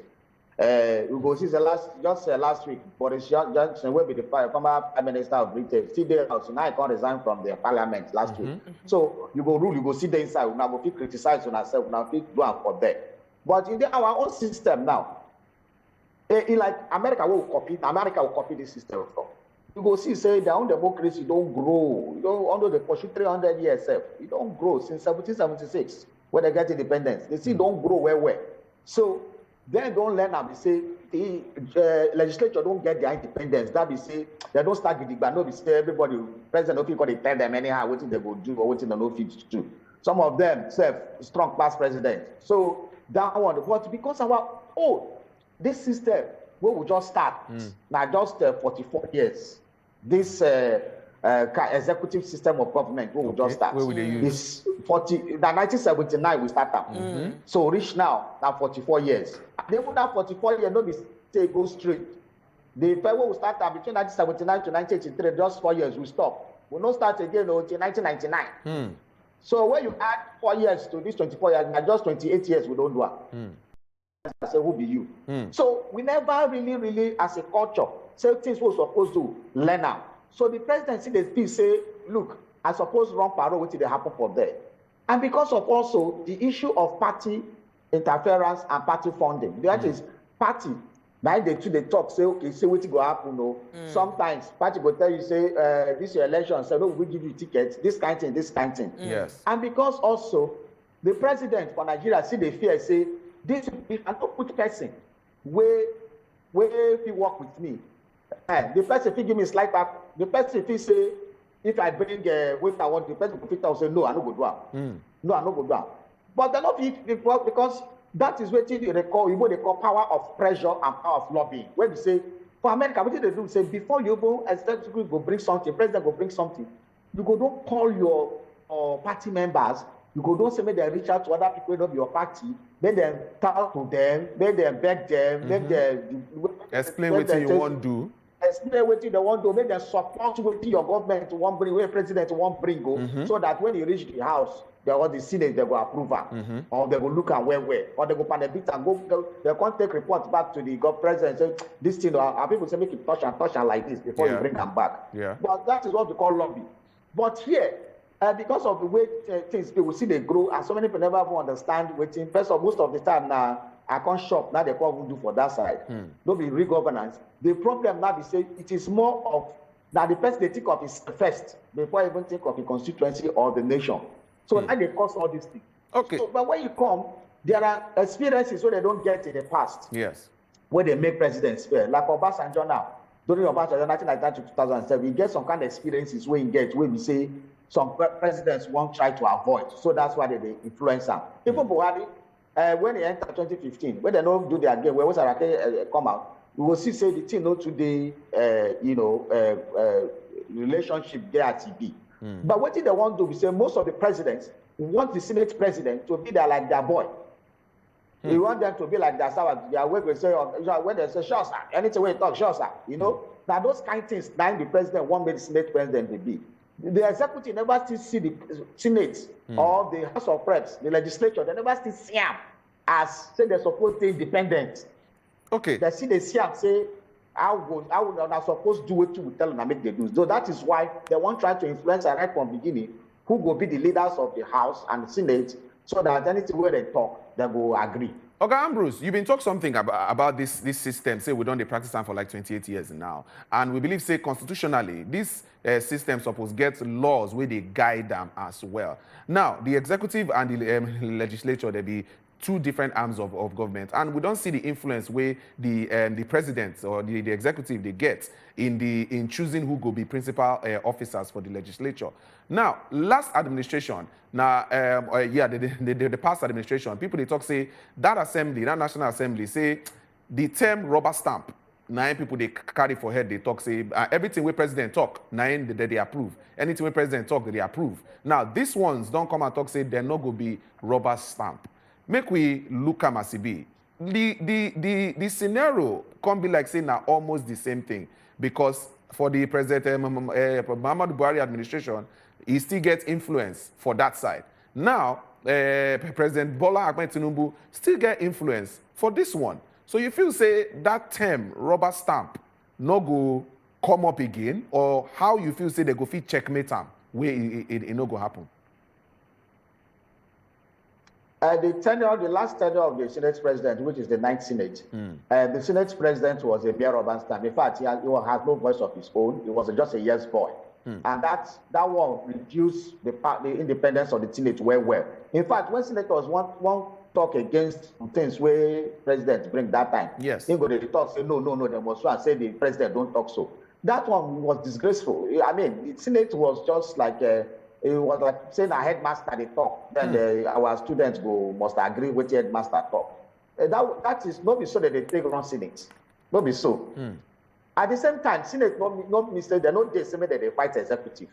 We go see the last week, Boris Johnson will be the former Prime Minister of Britain. See there house, now I can't resign from the parliament last week. So you go rule, you go sit there inside, we now go criticize on ourselves, we now do for them. But in our own system now, in like America will copy this system from. You go see, say their own democracy don't grow. You don't under the pursue 300 years, it don't grow since 1776 when they get independence. They see don't grow where. So then don't learn how they say the legislature don't get their independence. That be say they don't start with but no be say everybody president of people they tell them anyhow what they go do or what they no fit to do. Some of them serve strong past president. So that one, but because this system where we just start now just 44 years. This executive system of government where we just start. Where would they use? This 1979 we start up. So reach now 44 years. Then with that 44 years, no be say go straight. The federal will start up between 1979 to 1983, just 4 years we stop. We'll not start again until 1999. So when you add 4 years to this 24 years, now just 28 years we don't do it. I say, who be you? So we never really, as a culture, say things we're supposed to learn now. So the presidency, they still say, look, I suppose run parole, what did happen for there? And because of also the issue of party interference and party funding, that is party. Now they talk, say, okay, say what will happen, no. Sometimes party will tell you, say, this your election, say, no, we give you tickets, this kind of thing. Yes. And because also the president for Nigeria see the fear, say, this if I don't put person where if he work with me, the person if he give me slight back, the person if he say if I bring what I want, the person will say no, I no go do it. No, I no go do it. But they're not because that is what they call power of pressure and power of lobbying. Where we say for America, what they do say before you go executive go bring something, president go bring something, you go don't call your party members. You go don't say make them reach out to other people of your party, make them talk to them, make them beg them, make them explain what you want to do. Explain what they want to do, make them support what your government want bring, where president want bring go, so that when you reach the house, they want the Senate, they go approve it, or they go look and where, or they go pan a bit and go, they can't take reports back to the president say this thing, our people say make it touch and like this before you bring them back. But that is what we call lobby. But here, because of the way things people see they grow, and so many people never even understand waiting. First of most of the time now, I can't shop now they can't do for that side. Don't be re-governance. The problem now is say it is more of that the person they think of is first before even think of the constituency or the nation. So now they cause all these things. Okay. So, but when you come, there are experiences where they don't get in the past. Yes. Where they make presidents fair, like Obasanjo now. During Obasanjo 1999 to 2007, we get some kind of experiences where you get where we say some presidents won't try to avoid. So that's why they influence them. Even Buhari, when he entered 2015, when they don't do their game, where Sarake come out, we will see say the thing not today, relationship there at TB. But what did they want to do? We say most of the presidents want the Senate president to be there like their boy. We want them to be like their son. Their way we say when they say sure sir, anything we talk sure sir. Now those kind of things. Now the president want the Senate president to be. The executive never still see the Senate or the House of Reps, the legislature, they never still see them as say they're supposed to be independent. Okay. They see them say, I would not supposed to do what you tell them and make them do. So that is why they won't try to influence right from the beginning who will be the leaders of the House and the Senate, so that anything where they talk, they will agree. Okay, Ambrose, you've been talking something about this system. Say we done the practice time for like 28 years now. And we believe, say, constitutionally, this system supposed get laws where they guide them as well. Now, the executive and the legislature, they be two different arms of government, and we don't see the influence where the president or the executive they get in choosing who will be principal officers for the legislature. Now, last administration, the past administration, people they talk say that assembly, that National Assembly, say the term rubber stamp. 9 people they carry for head, they talk, say everything we president talk, 9 they approve. Anything we president talk, they approve. Now, these ones don't come and talk, say they're not going to be rubber stamp. Make we look at Masibi. The scenario can be like saying now almost the same thing, because for the President Muhammadu Buhari administration, he still gets influence for that side. Now, President Bola Tinubu still get influence for this one. So you feel say that term rubber stamp no go come up again, or how you feel say they go fit checkmate them where it no go happen? The last tenure of the Senate President, which is the 9th Senate, the Senate President was a mere rubber stamp. In fact, he has no voice of his own. He was just a yes boy. And that one reduced the independence of the Senate well. In fact, when senators want talk against things where president bring that time, yes, he go to talk, say no, they must and say the president don't talk so. That one was disgraceful. I mean, the Senate was just like it was like saying a headmaster they talk, then our students must agree with the headmaster talk. That is not be so that they take run Senate, not be so. At the same time, Senate not mistake. They're not the same that they fight executive.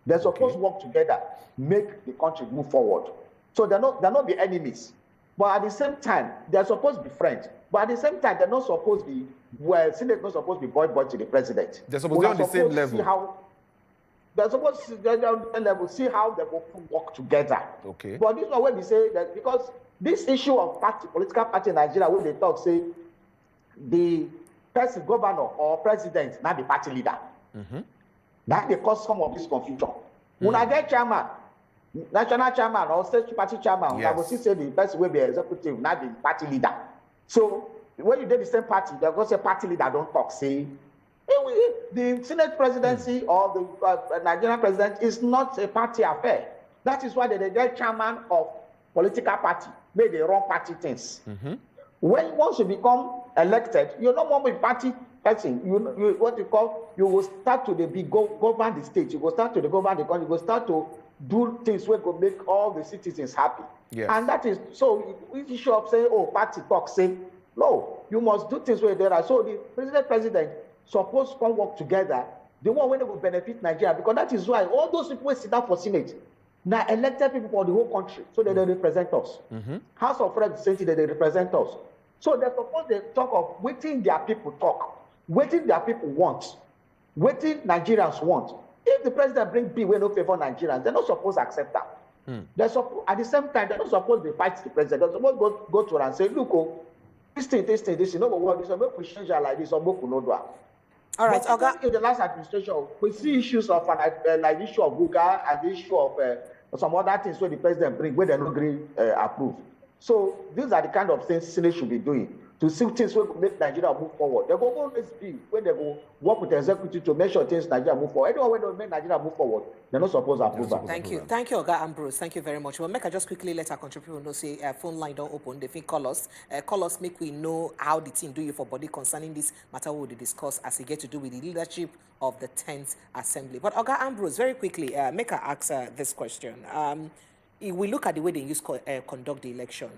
They're supposed to work together, make the country move forward. So they're not be enemies. But at the same time, they're supposed to be friends. But at the same time, they're not supposed to be, Senate not supposed to be boy to the president. They're supposed to be on the same level. They're supposed to be on the level, see how they will work together. Okay. But this is when we say that, because this issue of political party in Nigeria, when they talk, say, the governor or president, not the party leader. That they cause some of this confusion. When I get chairman, national chairman or state party chairman, I will still say the person will be executive, not the party leader. So when you do the same party, they're going to say party leader don't talk. Say, the Senate presidency or the Nigerian president is not a party affair. That is why they get chairman of political party, may they run party things. Once you become elected, you're not more a party person. You will start to govern the state. You will start to govern the country. You will start to do things where will make all the citizens happy. Yes. And that is, so if you show up saying, oh, party talk, say, no, you must do things where there are. So the president supposed to come work together, the one when they will benefit Nigeria, because that is why all those people who sit down for Senate, now elected people for the whole country, so that they represent us. House of Representatives, they represent us. So they're supposed to talk of waiting their people talk, waiting their people want, waiting Nigerians want. If the president bring bill where no favor Nigerians, they're not supposed to accept that. At the same time, they're not supposed to fight the president. They're supposed to go to her and say, look, this thing, you know what, this, make we change like this, or make we not do it. All right, okay. In the last administration, we see issues of like the issue of Buga and the issue of some other things where the president bring, where they don't agree, approve. So these are the kind of things Senate should be doing to see things where make Nigeria move forward. They go always be when they go work with the executive to make sure things Nigeria move forward. Anyone when they make Nigeria move forward, they're not supposed to approve that. Thank you, Oga Ambrose. Thank you very much. Well, make I just quickly let our contributor know say phone line don't open. They think call us, make we know how the team do you for body concerning this matter we will discuss as it get to do with the leadership of the 10th Assembly. But Oga Ambrose, very quickly, make I ask this question. If we look at the way they conduct the election,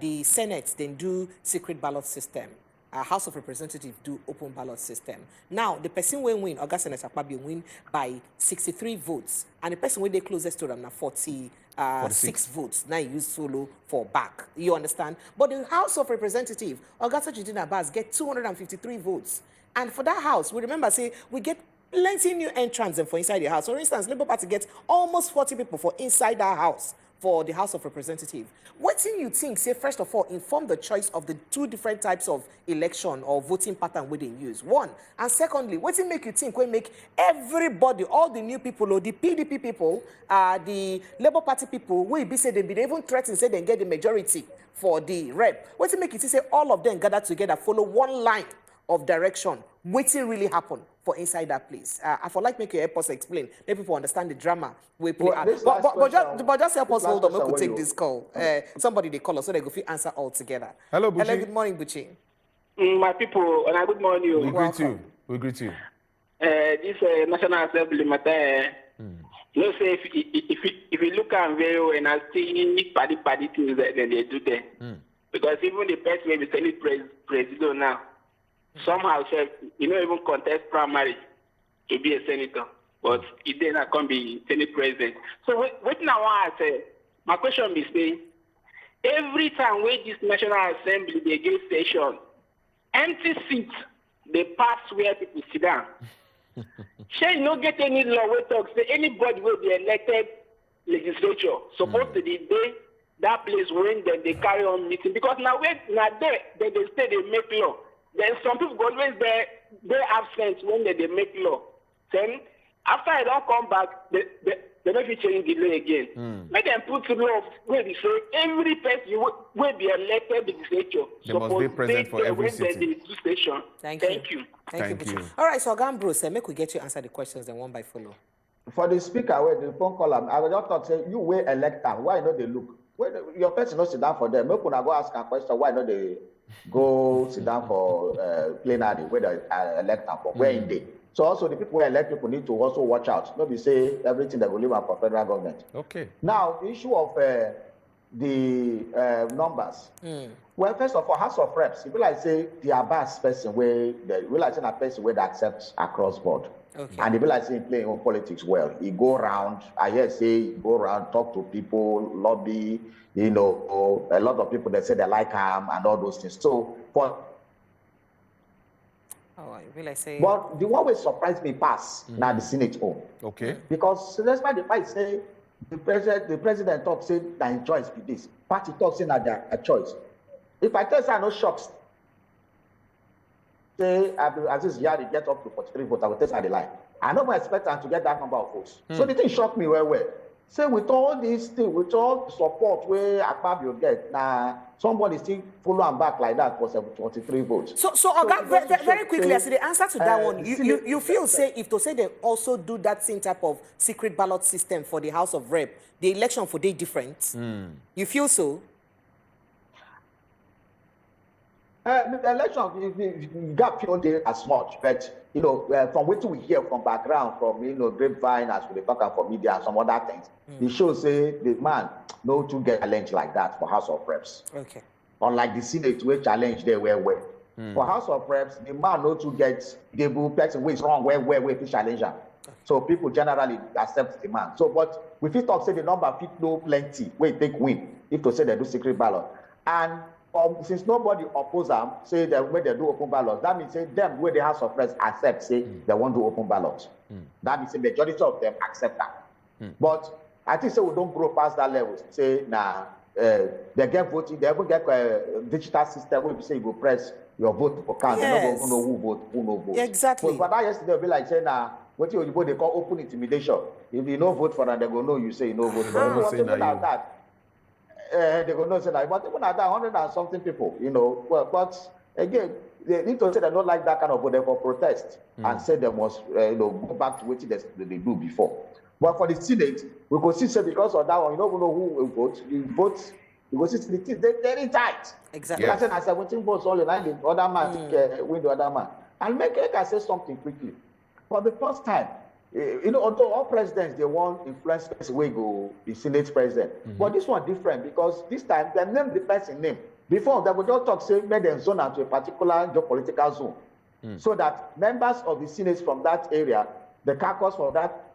the Senate then do secret ballot system. House of Representatives do open ballot system. Now, the person will win, Oga Senator Akpabio win by 63 votes. And the person when they closest to them now 46 votes. Now you use solo for back. You understand? But the House of Representatives, Oga Tajudeen Abbas get 253 votes. And for that house, we remember say we get plenty new entrants for inside the house. For instance, Labour Party gets almost 40 people for inside that house for the House of Representatives. What do you think, say, first of all, inform the choice of the two different types of election or voting pattern we they use? One. And secondly, what do you make you think when make everybody, all the new people, or the PDP people, the Labour Party people, we be say they be even threatened, say they get the majority for the rep. What do you make you think, say, all of them gather together, follow one line of direction, waiting really happen for inside that place. I for like make you help us explain. Maybe people understand the drama we play out. But just help us hold on. We could take this call. Somebody they call us so they go fit answer all together. Hello, Buchi. Hello, good morning, Buchi. My people, and good morning. We greet you. We greet you. This National Assembly matter. You know, say if you look at very well and I see party things that they do there. Because even the person may be Senate President now, somehow, you know, even contest primary to be a senator, but it then not can be Senate President. So what now I say, my question is saying, every time we this National Assembly they give session, empty seats they pass where people sit down. Shall you not get any law where talks say anybody will be elected legislature supposed to be there that place when they carry on meeting, because now there they say they make law. Then some people go always they're absent when they make law. Then after I don't come back, they don't change the law again. Make them put law where they say every person will be elected legislature. They must be present for every city. Thank you. Thank you. All right, so Bruce, make we get you answer the questions then one by follow. For the speaker, where the phone call, I was just thought say you will elect them. Why not they look? When your person not sit down for them, make una go ask a question. Why not they go sit down for plenary where they elect them for? Where in they? So also the people who elect people need to also watch out. Not be say everything that will leave up for federal government. Okay. Now the issue of the numbers. Well, first of all, House of Reps, if you like say the Abbas person where we like say a person where they accept across board. Okay. And if you like say playing on politics well, he go around, I hear say he go around, talk to people, lobby, you know, a lot of people that say they like him and all those things. So for but the one way surprised me pass now the Senate home. Okay. Because that's why the fight say the president talk say that choice be this. Party talk say that their choice. If I tell you I no shocks, say as this year they get up to 43 votes, I will tell you the lie. I don't expect them to get that number of votes. So the thing shocked me well. Say with all these things, with all the support where Akpabio get, now somebody still follow and back like that for 43 votes. So very quickly, as the answer to that one, you feel say if to say they also do that same type of secret ballot system for the House of Rep, the election for they different. You feel so? The election got people there as much, but you know, from what we hear from background, from grapevine, as we talk about for media and some other things, it shows say the man no to get challenge like that for House of Reps. Okay. Unlike the Senate, where challenge there where. For House of Reps, the man no to get the person who is wrong where to challenge him. So people generally accept the man. So, but we fit talk say the number fit no plenty where take win if to say they do secret ballot. And since nobody oppose them, say that when they do open ballot, that means say them where the House of Reps accept, say they won't do open ballot. That means the majority of them accept that. But I think say we don't grow past that level. Say they get voting, they even get a digital system where you say you go press your vote for count. Yes. They don't know who vote, who no vote. Exactly. But that yesterday will be like saying what they call open intimidation. If you no vote for them, they go know you say you no vote for them. They go no say that, but even at that 100 and something people, but again, they need to say they don't like that kind of vote, therefore protest and say they must go back to what they do before. But for the Senate, we could see say because of that one, you don't even know who will vote. You vote, you go see they're very tight. Exactly. Yes. I said 17 votes all the line, the other man win the other man. And make I say something quickly. For the first time, although all presidents they want influence person way go the Senate president, but this one different because this time they name the person name. Before they would just talk say make them zone into a particular geopolitical zone, so that members of the Senate from that area, the caucus for that.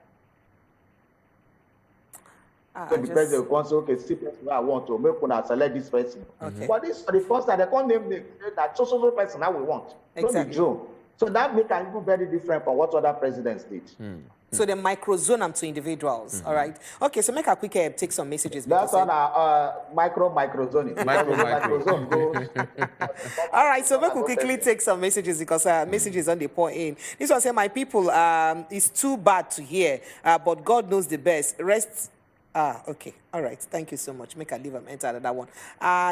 So the president wants to okay, see person I want to make una select this person. Okay. But this for the first time they can't name that so person that we want. Exactly. So that makes it even very different from what other presidents did. So the micro-zone them to individuals, all right? Okay, so make a quick take some messages. That's on micro-zoning. Micro-zone. All right, so make we quickly take some messages because messages on the point in. This one say, my people, it's too bad to hear, but God knows the best. Rest Okay. All right. Thank you so much. Make a leave and enter another one.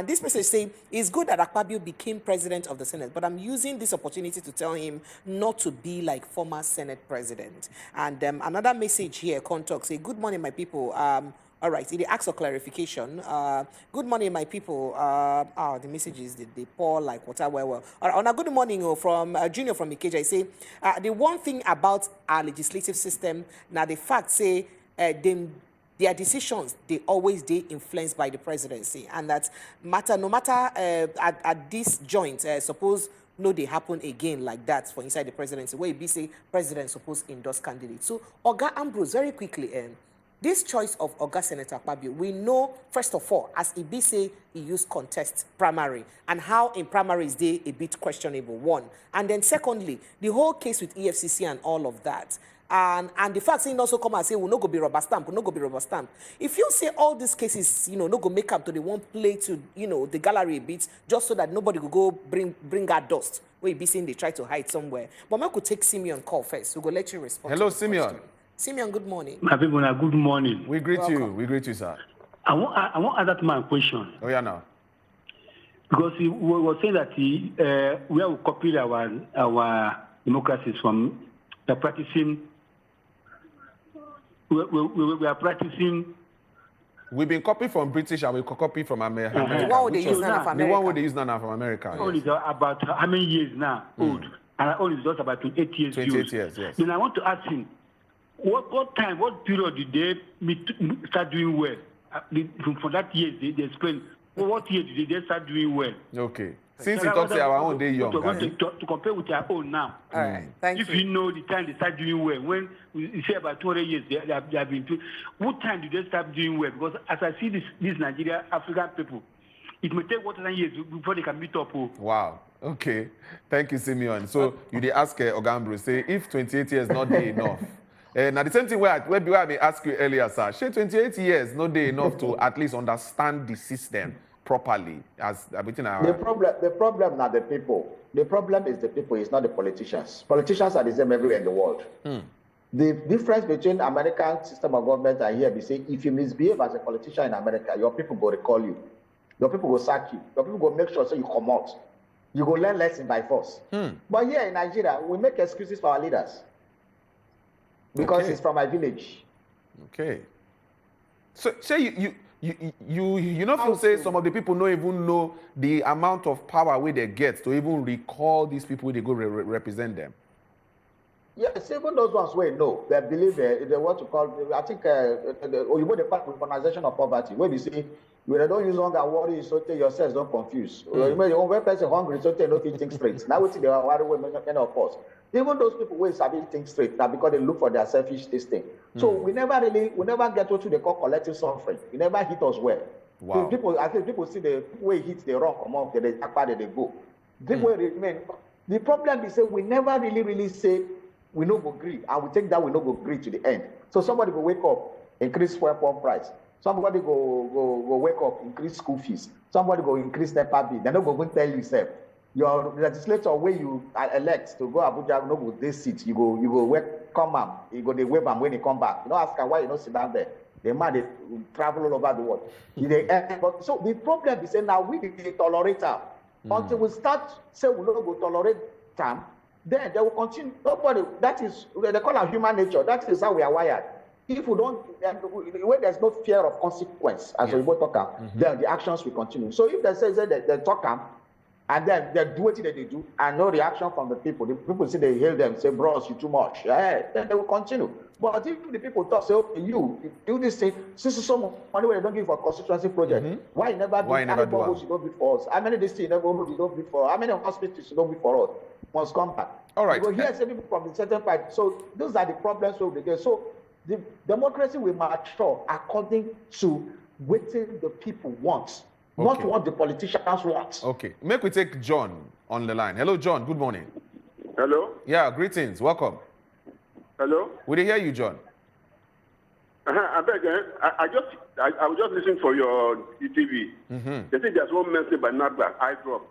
This message saying, it's good that Akpabio became president of the Senate, but I'm using this opportunity to tell him not to be like former Senate president. And another message here, Contact, say, good morning, my people. All right, it asks for clarification. Good morning, my people. The messages, they pour like water well. All right, on a good morning from Junior from Ikeja, I say, the one thing about our legislative system, now the fact say, their decisions, they always influenced by the presidency. And that matter, no matter at this joint, suppose no they happen again like that for inside the presidency, where it be say president suppose endorse candidates. So, Oga Ambrose, very quickly, this choice of Oga Senator Akpabio, we know, first of all, as he be say he used contest primary, and how in primaries they a bit questionable, one. And then secondly, the whole case with EFCC and all of that. And the fact saying also come and say, we'll not go be rubber stamp, we'll not go be rubber stamp. If you say all these cases, no go make up to the one play to, the gallery a bit, just so that nobody will go bring out dust, where you be saying they try to hide somewhere. But I could take Simeon call first, we'll go let you respond. Hello, Simeon. Simeon, good morning. My people, good morning. We greet you. We greet you, sir. I want to ask my question. Oh, yeah, now. Because we were saying that we have copied our democracies from the practicing. We are practicing. We've been copied from British and we copy from America. The one where they use none of America. The one where they use none of America. Only about how many years now old? And only just about 28 years. 28 years, yes. Then I want to ask him, what period did they start doing well? For that year, they explain. What year did they start doing well? Okay. Since you talk to our own day young, to compare with our own now. All right. Thank you. If you know the time they start doing well, when you say about 200 years they have been doing, what time did they start doing well? Because as I see these Nigerian African people, it may take 1,000 years before they can meet up. Wow. Okay. Thank you, Simeon. So you did ask Ogambro, say if 28 years not day enough. Now the same thing where I asked you earlier, sir. Say 28 years not day enough to at least understand the system properly as between our... The problem not the people. The problem is the people, it's not the politicians. Politicians are the same everywhere in the world. The difference between American system of government and here, we say, if you misbehave as a politician in America, your people go recall you. Your people go sack you. Your people go make sure so you come out. You go learn lesson by force. But here in Nigeria, we make excuses for our leaders. Because it's from my village. Okay. So say you not feel say some of the people don't even know the amount of power where they get to even recall these people when they go represent them. Yes, even those ones where know, they believe they want to call, I think, you the part of weaponization of poverty, where we say, when they don't use hunger, worry, so tell yourselves, don't confuse. You may your own person hungry, so tell no think straight. Now, what they are worried with many of us. Even those people who sabi think straight now because they look for their selfish thing. So we never get to what they call collective suffering. It never hit us well. Wow. So I think people see the way it hits the rock among the Akpa they go. The problem is that we never really say we no go agree, and we take that we no go agree to the end. So somebody go wake up, increase fuel price. Somebody go wake up, increase school fees. Somebody go increase their bill. They no go tell you yourself. Your legislator where you elect to go Abuja, no go this seat. You go come up. You go the wave and when they come back. You don't ask her why you don't sit down there. The man they travel all over the world. But so the problem is that now we tolerate them until we start say we no go tolerate them. Then they will continue. Nobody. That is they call it human nature. That is how we are wired. If we don't, when there's no fear of consequence, as we both talk, then the actions will continue. So if they say they talk and then they do what they do, and no reaction from the people say they hail them, say, bros, you too much, then they will continue. But if the people talk, say, okay, you do this thing, since so much money when they don't give for constituency project, why you never do? How many bottles you don't bid for us? How many this thing you don't bid for us? How many hospitals you don't bid for us? Must come back. All right. Because here, say people from the certain part. So those are the problems over there. So the democracy will mature according to what the people want. Not what the politicians want. Okay. Make we take John on the line. Hello, John. Good morning. Hello. Yeah, greetings. Welcome. Hello. We did hear you, John. I beg, I was just listening for your ETV. They say there's one message by NADBA, eye drop.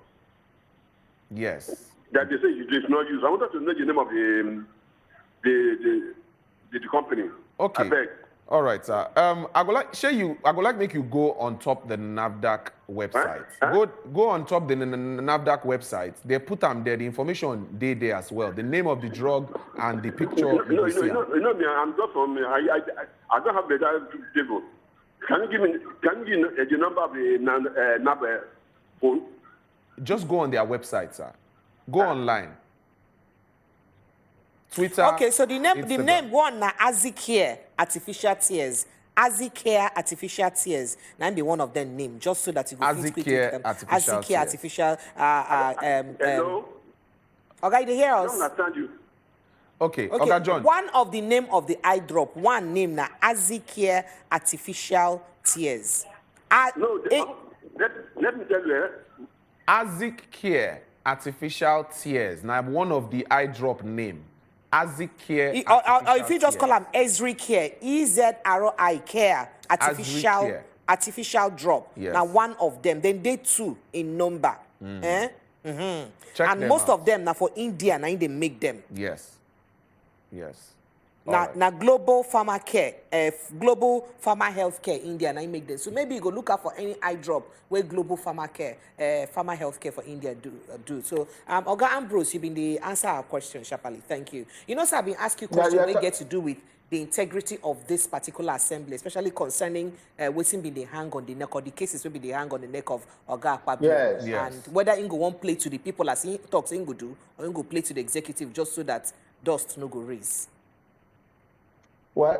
Yes. That they say it is not used. I wanted to know the name of the company. Okay. I beg. All right, sir. I go like make you go on top the NAFDAC website. Go on top the NAFDAC website. They put them there. The information they there as well. The name of the drug and the picture. No, me. I'm just from. I don't have the table. Can you give me the number of the NAB phone? Just go on their website, sir. Go online. Twitter. Okay, so the name one na Azicare Artificial Tears. Azicare Artificial Tears. Now be one of them name, just so that you go Azicare Artificial Azicare Artificial. Hello. Okay, you hear us? I don't understand you. Okay, okay, John. One of the name of the eye drop, one name na Azicare Artificial Tears. Let me tell you. Azicare Artificial Tears. Now one of the eye drop name. Azicare. Or if you just call them Ezri Care, EZRI Care Artificial Drop. Yes. Now one of them. Then they two in number. And most of them now for India, now they make them. Yes. Yes. Now global pharma care, global pharma health care India, now make them. So maybe you go look out for any eye drop where global pharma care, pharma health care for India do. So Oga Ambrose, you've been the answer our question sharply. Thank you. You know, sir, I've been asking you questions that get to do with the integrity of this particular assembly, especially concerning what's been the hang on the neck or the cases will be the hang on the neck of Oga Akpabio. Yes. And whether Ingo won't play to the people as he talks Ingo do, or Ingo play to the executive just so that dust no go raise. Well,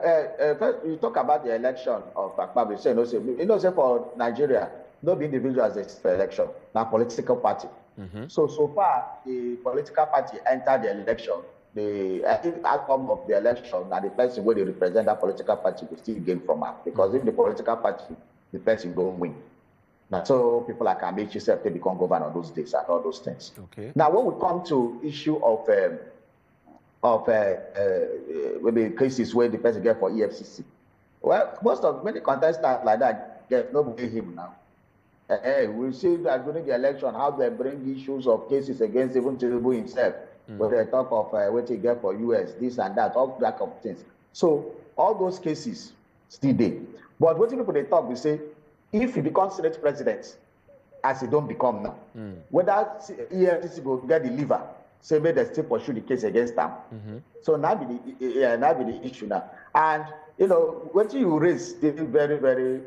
first you talk about the election of Akpabio. Say for Nigeria, no individual as a election, now political party. So far, the political party entered the election. The outcome of the election and the person where they represent that political party will still gain from her. Because if the political party, the person don't win. Now, so people like Amechi said they become governor on those days and all those things. Okay. Now, when we come to issue of maybe cases where the person get for EFCC, well, many contestants like that get nobody him now. We see that during the election how they bring issues of cases against even Tinubu himself. When they talk of what he get for US, this and that, all that kind of things. So all those cases still there. But what people they talk, we say, if he becomes Senate President, as he don't become now, whether EFCC will get the liver, say maybe they still pursue the case against them. So now be the issue now. And what you raise, they very, very,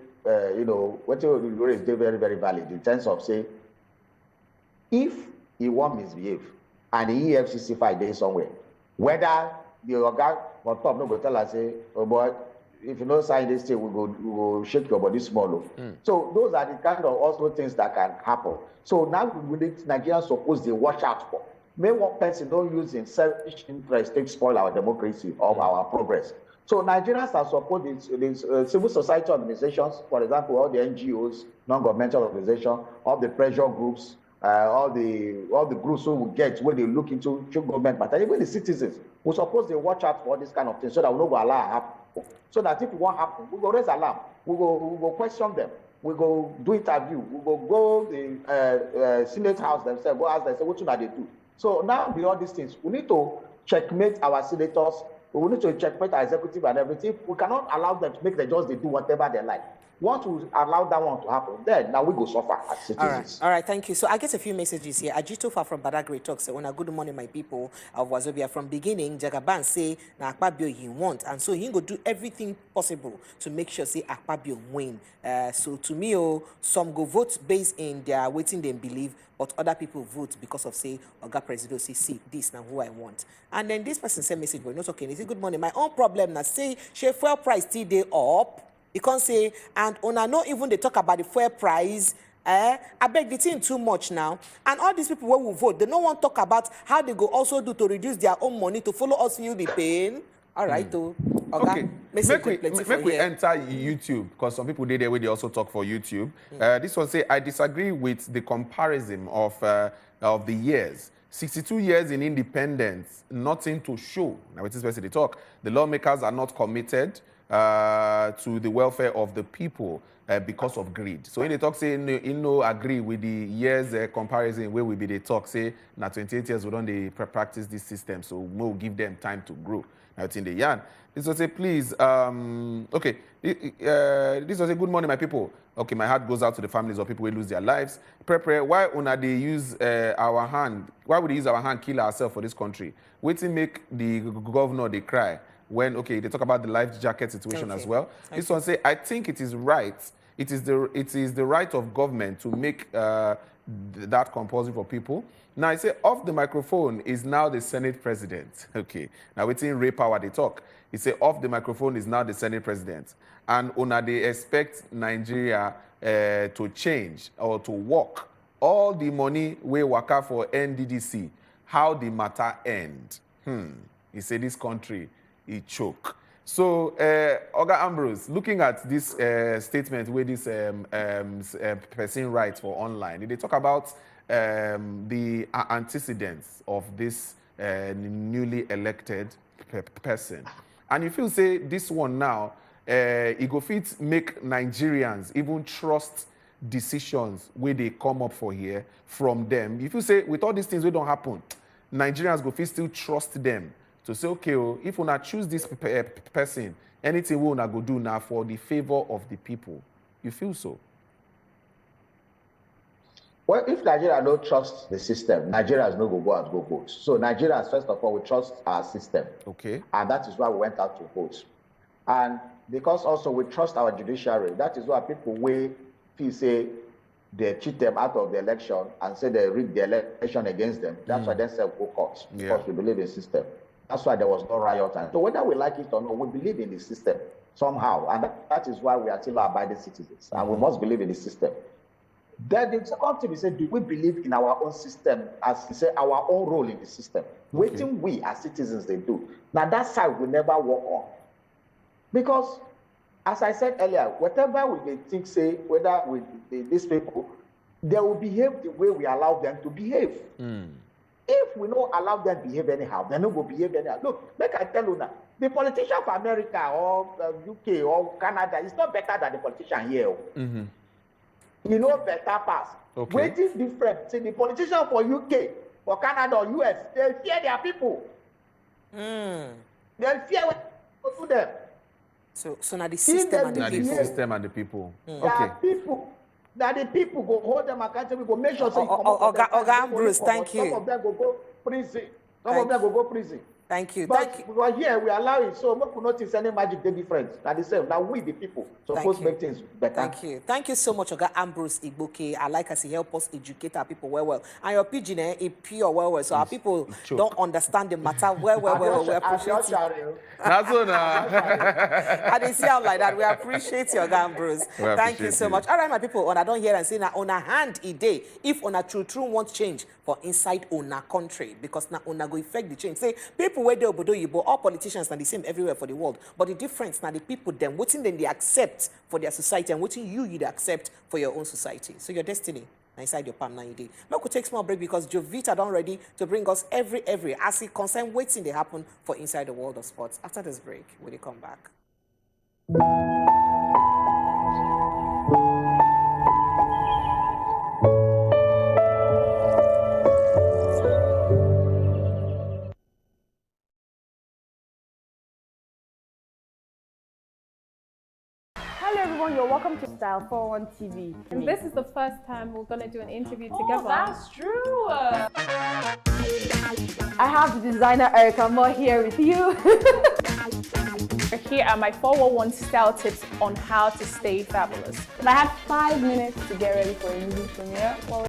what you raise, they very, very valid in terms of say, if he won't misbehave, and the EFCC fight there somewhere, whether the organ on top no go tell us say, oh boy, if you don't sign this thing, we go shake your body small. So those are the kind of also things that can happen. So now Nigerians suppose they watch out for. May one person don't use in selfish interest to spoil our democracy or our progress. So Nigerians are supposed these civil society organizations, for example, all the NGOs, non-governmental organizations, all the pressure groups, all the groups who will get when they look into government matter, even the citizens, we suppose they watch out for this kind of thing so that we don't go allow happen. So that if it won't happen, we go raise alarm, we go question them, we go do interview, we go the Senate House themselves, go ask them, say, what should they do? So now beyond these things, we need to checkmate our senators, we need to checkmate our executive and everything. We cannot allow them to make the judge they do whatever they like. Once we allow that one to happen, then now we go suffer as citizens. All right, thank you. So I get a few messages here. Ajitofa from Badagry talks, when good morning, my people of Wazobia. From beginning, Jagaban say, na Akpabio he want, and so he go do everything possible to make sure say Akpabio win. So to me, some go vote based in their waiting they believe, but other people vote because of say, Oga President say, see, this now who I want. And then this person send message, but not okay. He say, good morning. My own problem now say, share fuel price still day up. You can't say, and una not even they talk about the fuel price. I beg the thing too much now. And all these people who will vote, they don't want to talk about how they go also do to reduce their own money to follow us feel the pain. All right, though. Okay, make we enter YouTube, because some people did there where they also talk for YouTube. This one say, I disagree with the comparison of the years. 62 years in independence, nothing to show. Now, with this person they talk, the lawmakers are not committed. to the welfare of the people because of greed. So when they talk, say, you know, agree with the years comparison where we be they talk, say, now 28 years we don't practice this system, so we'll give them time to grow. Now it's in the yarn. This was a please, okay, this was a good morning, my people. Okay, my heart goes out to the families of people who lose their lives. Why una they use our hand? Why would they use our hand kill ourselves for this country? Wait till make the governor they cry when they talk about the life jacket situation as well. This one say I think it is right. It is the right of government to make that compulsory for people. Now I say off the microphone is now the Senate President. Okay. Now waiting Ray Power they talk. He say off the microphone is now the Senate President. And una they expect Nigeria to change or to work. All the money we work out for NDDC, how the matter end? He say this country, it choke. So, Oga Ambrose, looking at this statement where this person writes for online, they talk about the antecedents of this newly elected person. And if you say this one now, it go fit make Nigerians even trust decisions where they come up for here from them. If you say with all these things we don't happen, Nigerians go fit still trust them to say, okay, if we not choose this person, anything we not go do now for the favor of the people. You feel so? Well, if Nigeria don't trust the system, Nigerians no go out go vote. So Nigerians, first of all, we trust our system. Okay. And that is why we went out to vote. And because also we trust our judiciary, that is why people feel say they cheat them out of the election and say they rigged the election against them. That's why they say go court, because we believe in the system. That's why there was no riot. And so whether we like it or not, we believe in the system somehow. And that is why we are still abiding citizens. And we must believe in the system. Then the second thing we say, do we believe in our own system, as we say, our own role in the system? Waiting we as citizens they do. Now that side we never work on. Because, as I said earlier, whatever we think, say, whether with these people, they will behave the way we allow them to behave. If we don't allow them to behave anyhow, they don't go behave anyhow. Look, make I tell you now, the politician of America or UK or Canada is not better than the politician here. You know better pass. Okay. What is different? See, the politician for UK, for Canada or US, they fear their people. They fear what people to them. So now the system and the people. The system and the people. Okay. That the people go hold them accountable, go make sure say Oga Ambrose, thank you. Some of them go prison. Some of them go prison. Thank you. But here we allow it, so we could notice any magic they different. Now the same. Now we the people supposed to make things better. Thank you. Thank you so much, Oga Ambrose Igboke. I like as he help us educate our people well. And your pidgin is pure well. So our people don't understand the matter well. We appreciate it. That's all now. I didn't see how like that. We appreciate you, Oga Ambrose. Thank you so much. All right, my people, on I don't hear and say now on a hand a day. If on a true want change for inside on a country, because now on a go affect the change. Say people where they obodo yibo, all politicians are the same everywhere for the world. But the difference now the people them what then they accept for their society and what you'd accept for your own society. So your destiny inside your palm now you day. Now we take small break because Jovita done ready to bring us every as it concern waiting they happen for inside the world of sports. After this break, when they come back. You're welcome to Style 41 TV. And this is the first time we're going to do an interview together. That's true. I have the designer Erica Moore here with you. Here are my 411 style tips on how to stay fabulous. If I had 5 minutes to get ready for a movie premiere,